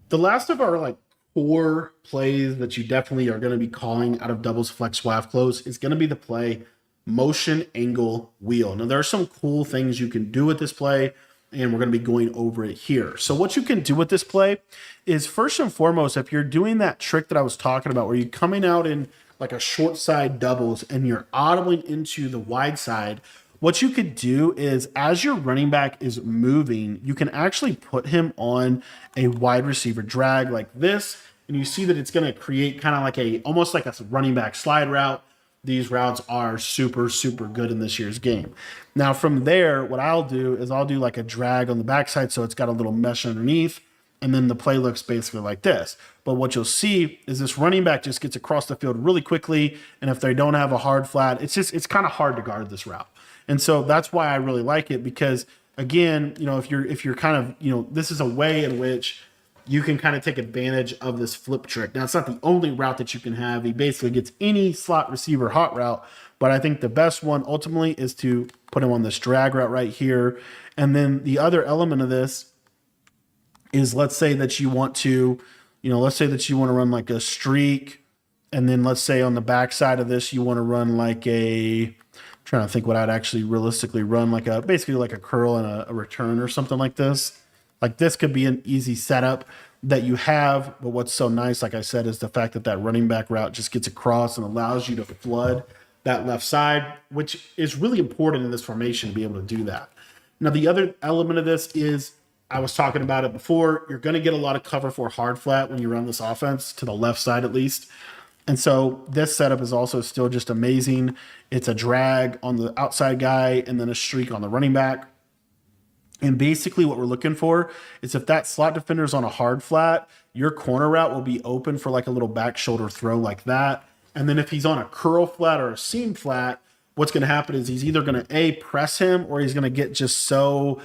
The last of our like core plays that you definitely are going to be calling out of doubles flex WAF close is going to be the play motion angle wheel. Now there are some cool things you can do with this play, and we're going to be going over it here. So what you can do with this play is, first and foremost, if you're doing that trick that I was talking about where you're coming out in like a short side doubles and you're audibling into the wide side, what you could do is, as your running back is moving, you can actually put him on a wide receiver drag like this, and you see that it's going to create kind of like almost like a running back slide route. These routes are super, super good in this year's game. Now from there, what I'll do is I'll do like a drag on the backside so it's got a little mesh underneath, and then the play looks basically like this. But what you'll see is this running back just gets across the field really quickly, and if they don't have a hard flat, it's kind of hard to guard this route. And so that's why I really like it, because again, if you're kind of, this is a way in which you can kind of take advantage of this flip trick. Now, it's not the only route that you can have. He basically gets any slot receiver hot route, but I think the best one ultimately is to put him on this drag route right here. And then the other element of this is, let's say that you want to, run like a streak, and then let's say on the backside of this, you want to run like trying to think what I'd actually realistically run, basically like a curl and a return or something like this. Like this could be an easy setup that you have, but what's so nice, like I said, is the fact that that running back route just gets across and allows you to flood that left side, which is really important in this formation to be able to do that. Now, the other element of this is, I was talking about it before, you're going to get a lot of cover for hard flat when you run this offense, to the left side at least. And so this setup is also still just amazing. It's a drag on the outside guy and then a streak on the running back. And basically what we're looking for is, if that slot defender is on a hard flat, your corner route will be open for like a little back shoulder throw like that. And then if he's on a curl flat or a seam flat, what's going to happen is he's either going to press him, or he's going to get so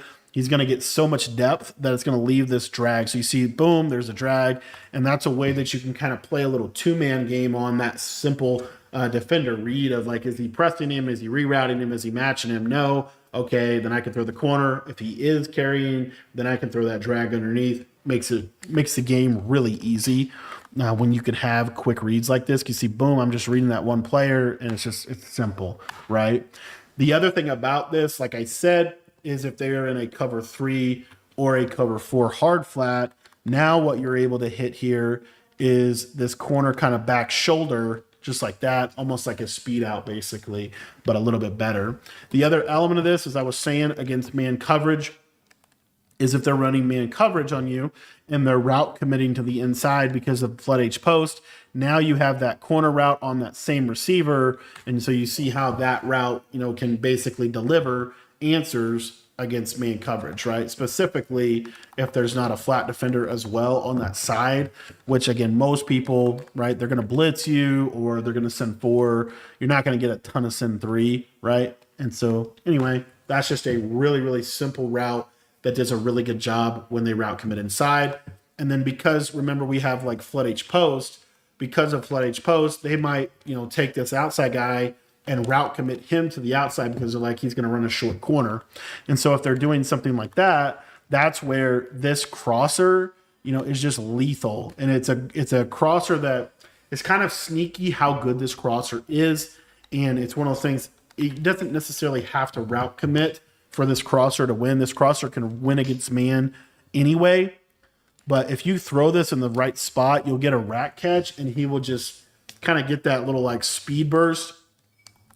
much depth that it's going to leave this drag. So you see, boom, there's a drag. And that's a way that you can kind of play a little two-man game on that simple defender read of like, is he pressing him? Is he rerouting him? Is he matching him? No. Okay, then I can throw the corner. If he is carrying, then I can throw that drag underneath. Makes the game really easy. When you could have quick reads like this, you see, boom, I'm just reading that one player, and it's simple, right? The other thing about this, like I said, is if they're in a cover 3 or a cover 4 hard flat, now what you're able to hit here is this corner kind of back shoulder, just like that, almost like a speed out basically, but a little bit better. The other element of this, as I was saying, against man coverage, is if they're running man coverage on you and they're route committing to the inside because of flood H post, now you have that corner route on that same receiver. And so you see how that route, can basically deliver answers against man coverage, right? Specifically, if there's not a flat defender as well on that side, which again, most people, right, they're going to blitz you or they're going to send 4. You're not going to get a ton of send 3, right? And so anyway, that's just a really, really simple route that does a really good job when they route commit inside. And then because, remember, we have like flood H post, because of flood H post, they might, take this outside guy and route commit him to the outside because they're like, he's going to run a short corner. And so if they're doing something like that, that's where this crosser, is just lethal. And it's a crosser that is kind of sneaky how good this crosser is. And it's one of those things, it doesn't necessarily have to route commit for this crosser to win. This crosser can win against man anyway. But if you throw this in the right spot, you'll get a rack catch, and he will just kind of get that little like speed burst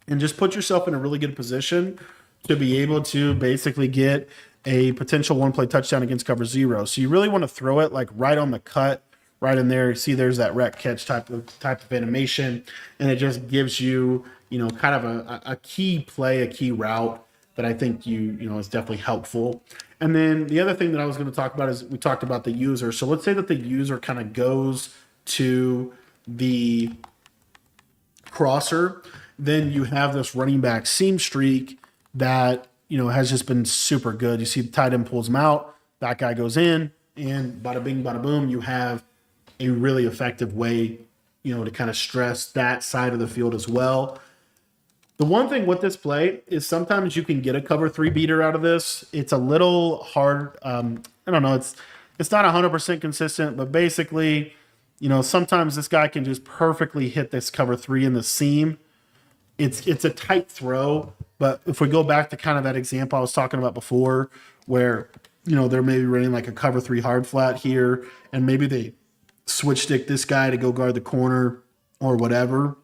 and just put yourself in a really good position to be able to basically get a potential one-play touchdown against cover 0. So you really want to throw it like right on the cut, right in there. See, there's that rack catch type of animation, and it just gives you, kind of a key play, a key route that I think is definitely helpful. And then the other thing that I was going to talk about is, we talked about the user. So let's say that the user kind of goes to the crosser, then you have this running back seam streak that, has just been super good. You see the tight end pulls him out, that guy goes in, and bada bing, bada boom, you have a really effective way, to kind of stress that side of the field as well. The one thing with this play is sometimes you can get a cover 3 beater out of this. It's a little hard. I don't know. It's not 100% consistent, but basically, sometimes this guy can just perfectly hit this cover 3 in the seam. It's a tight throw, but if we go back to kind of that example I was talking about before, where they're maybe running like a cover 3 hard flat here, and maybe they switch stick this guy to go guard the corner or whatever,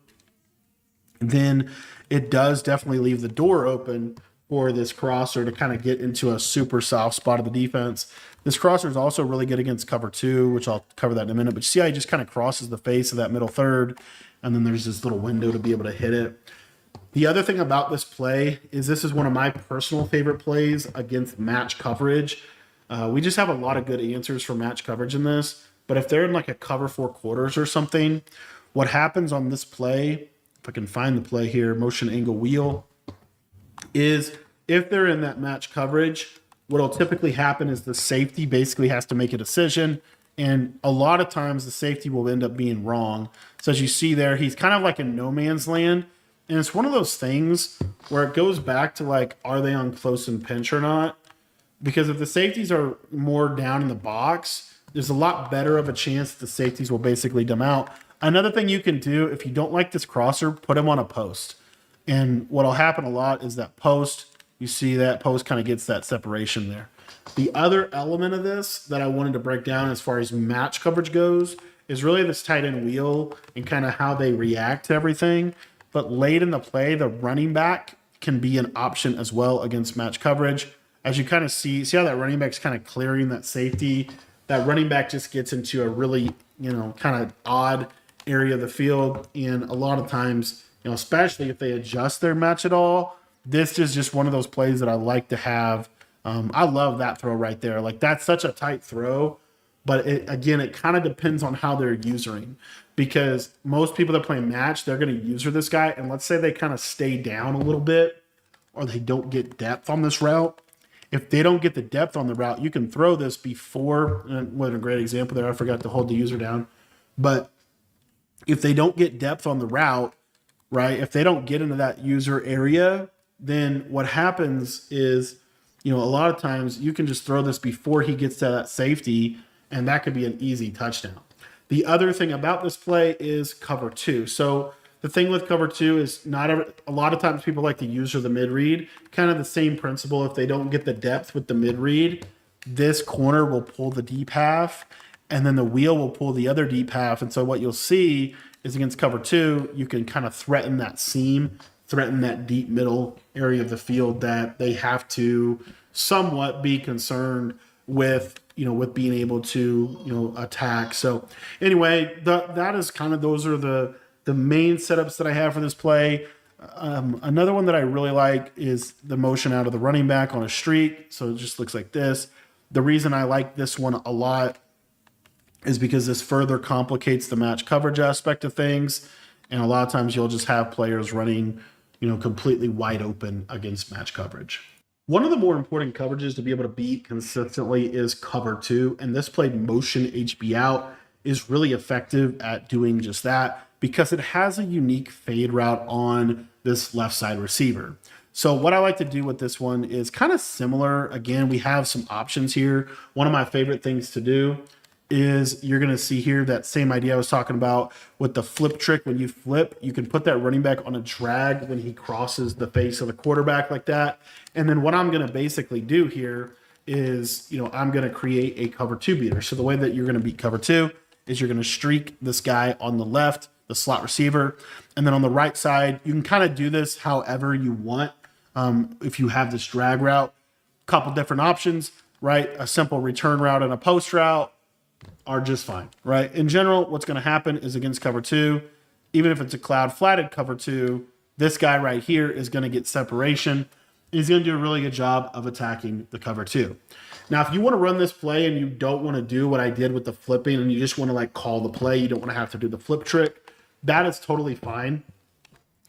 then it does definitely leave the door open for this crosser to kind of get into a super soft spot of the defense. This crosser is also really good against cover 2, which I'll cover that in a minute. But you see how he just kind of crosses the face of that middle third, and then there's this little window to be able to hit it. The other thing about this play is this is one of my personal favorite plays against match coverage. We just have a lot of good answers for match coverage in this. But if they're in like a cover 4 quarters or something, what happens on this play, if I can find the play here, motion angle wheel, is if they're in that match coverage, what will typically happen is the safety basically has to make a decision. And a lot of times the safety will end up being wrong. So as you see there, he's kind of like in no man's land. And it's one of those things where it goes back to like, are they on close and pinch or not? Because if the safeties are more down in the box, there's a lot better of a chance that the safeties will basically dumb out. Another thing you can do, if you don't like this crosser, put him on a post. And what'll happen a lot is that post, you see that post kind of gets that separation there. The other element of this that I wanted to break down as far as match coverage goes is really this tight end wheel and kind of how they react to everything. But late in the play, the running back can be an option as well against match coverage. As you kind of see how that running back's kind of clearing that safety. That running back just gets into a really, kind of odd area of the field. And a lot of times, especially if they adjust their match at all, this is just one of those plays that I like to have. I love that throw right there. Like, that's such a tight throw. But it kind of depends on how they're usering. Because most people that play match, they're going to user this guy. And let's say they kind of stay down a little bit or they don't get depth on this route. If they don't get the depth on the route, you can throw this before. What a great example there. I forgot to hold the user down. But if they don't get depth on the route, right, if they don't get into that user area, then what happens is, a lot of times you can just throw this before he gets to that safety, and that could be an easy touchdown. The other thing about this play is cover 2. So the thing with cover 2 is a lot of times people like to user the mid read. Kind of the same principle. If they don't get the depth with the mid read, this corner will pull the deep half, and then the wheel will pull the other deep half. And so what you'll see is against cover 2, you can kind of threaten that seam, threaten that deep middle area of the field that they have to somewhat be concerned with, with being able to, attack. So anyway, that is kind of, those are the main setups that I have for this play. Another one that I really like is the motion out of the running back on a streak. So it just looks like this. The reason I like this one a lot is because this further complicates the match coverage aspect of things. And a lot of times you'll just have players running, completely wide open against match coverage. One of the more important coverages to be able to beat consistently is cover 2. And this play, Mtn HB Out, is really effective at doing just that because it has a unique fade route on this left side receiver. So what I like to do with this one is kind of similar. Again, we have some options here. One of my favorite things to do is you're going to see here that same idea I was talking about with the flip trick. When you flip, you can put that running back on a drag when he crosses the face of the quarterback like that. And then what I'm going to basically do here is, I'm going to create a cover 2 beater. So the way that you're going to beat cover 2 is you're going to streak this guy on the left, the slot receiver. And then on the right side, you can kind of do this however you want. If you have this drag route, couple different options, right? A simple return route and a post route are just fine, right? In general, what's going to happen is against cover 2, even if it's a cloud flatted cover 2, this guy right here is going to get separation. He's going to do a really good job of attacking the cover 2. Now, if you want to run this play and you don't want to do what I did with the flipping and you just want to like call the play, you don't want to have to do the flip trick, that is totally fine.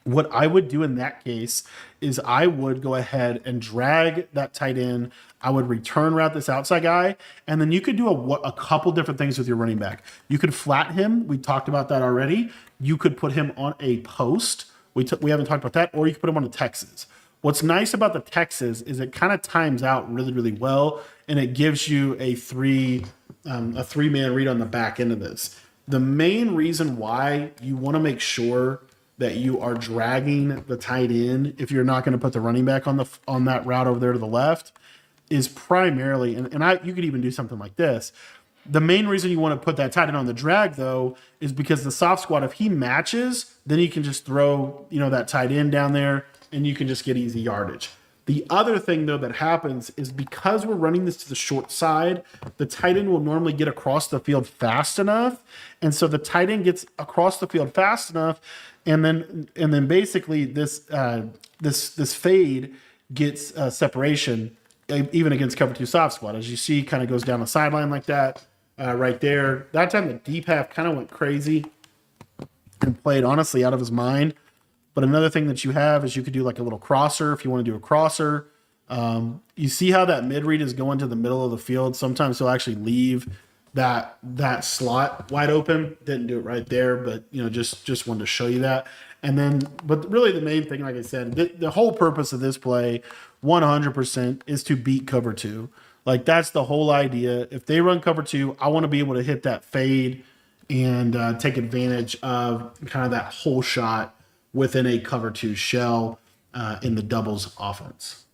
What I would do in that case is I would go ahead and drag that tight end. I would return route this outside guy, and then you could do a couple different things with your running back. You could flat him. We talked about that already. You could put him on a post. We haven't talked about that, or you could put him on a Texas. What's nice about the Texas is it kind of times out really, really well, and it gives you a 3 a three-man read on the back end of this. The main reason why you want to make sure that you are dragging the tight end if you're not going to put the running back on that route over there to the left is primarily, and you could even do something like this. The main reason you want to put that tight end on the drag, though, is because the soft squad, if he matches, then you can just throw, that tight end down there and you can just get easy yardage. The other thing, though, that happens is because we're running this to the short side, the tight end will normally get across the field fast enough. And so the tight end gets across the field fast enough. And then basically this fade gets separation even against cover two soft squad. As you see, kind of goes down the sideline like that right there. That time the deep half kind of went crazy and played honestly out of his mind. But another thing that you have is you could do like a little crosser if you want to do a crosser. You see how that mid read is going to the middle of the field. Sometimes he'll actually leave that slot wide open. Didn't do it right there, but just wanted to show you that. And then, but really the main thing, like I said, the whole purpose of this play 100% is to beat cover two. Like that's the whole idea. If they run cover two, I want to be able to hit that fade and take advantage of kind of that whole shot within a cover two shell in the doubles offense.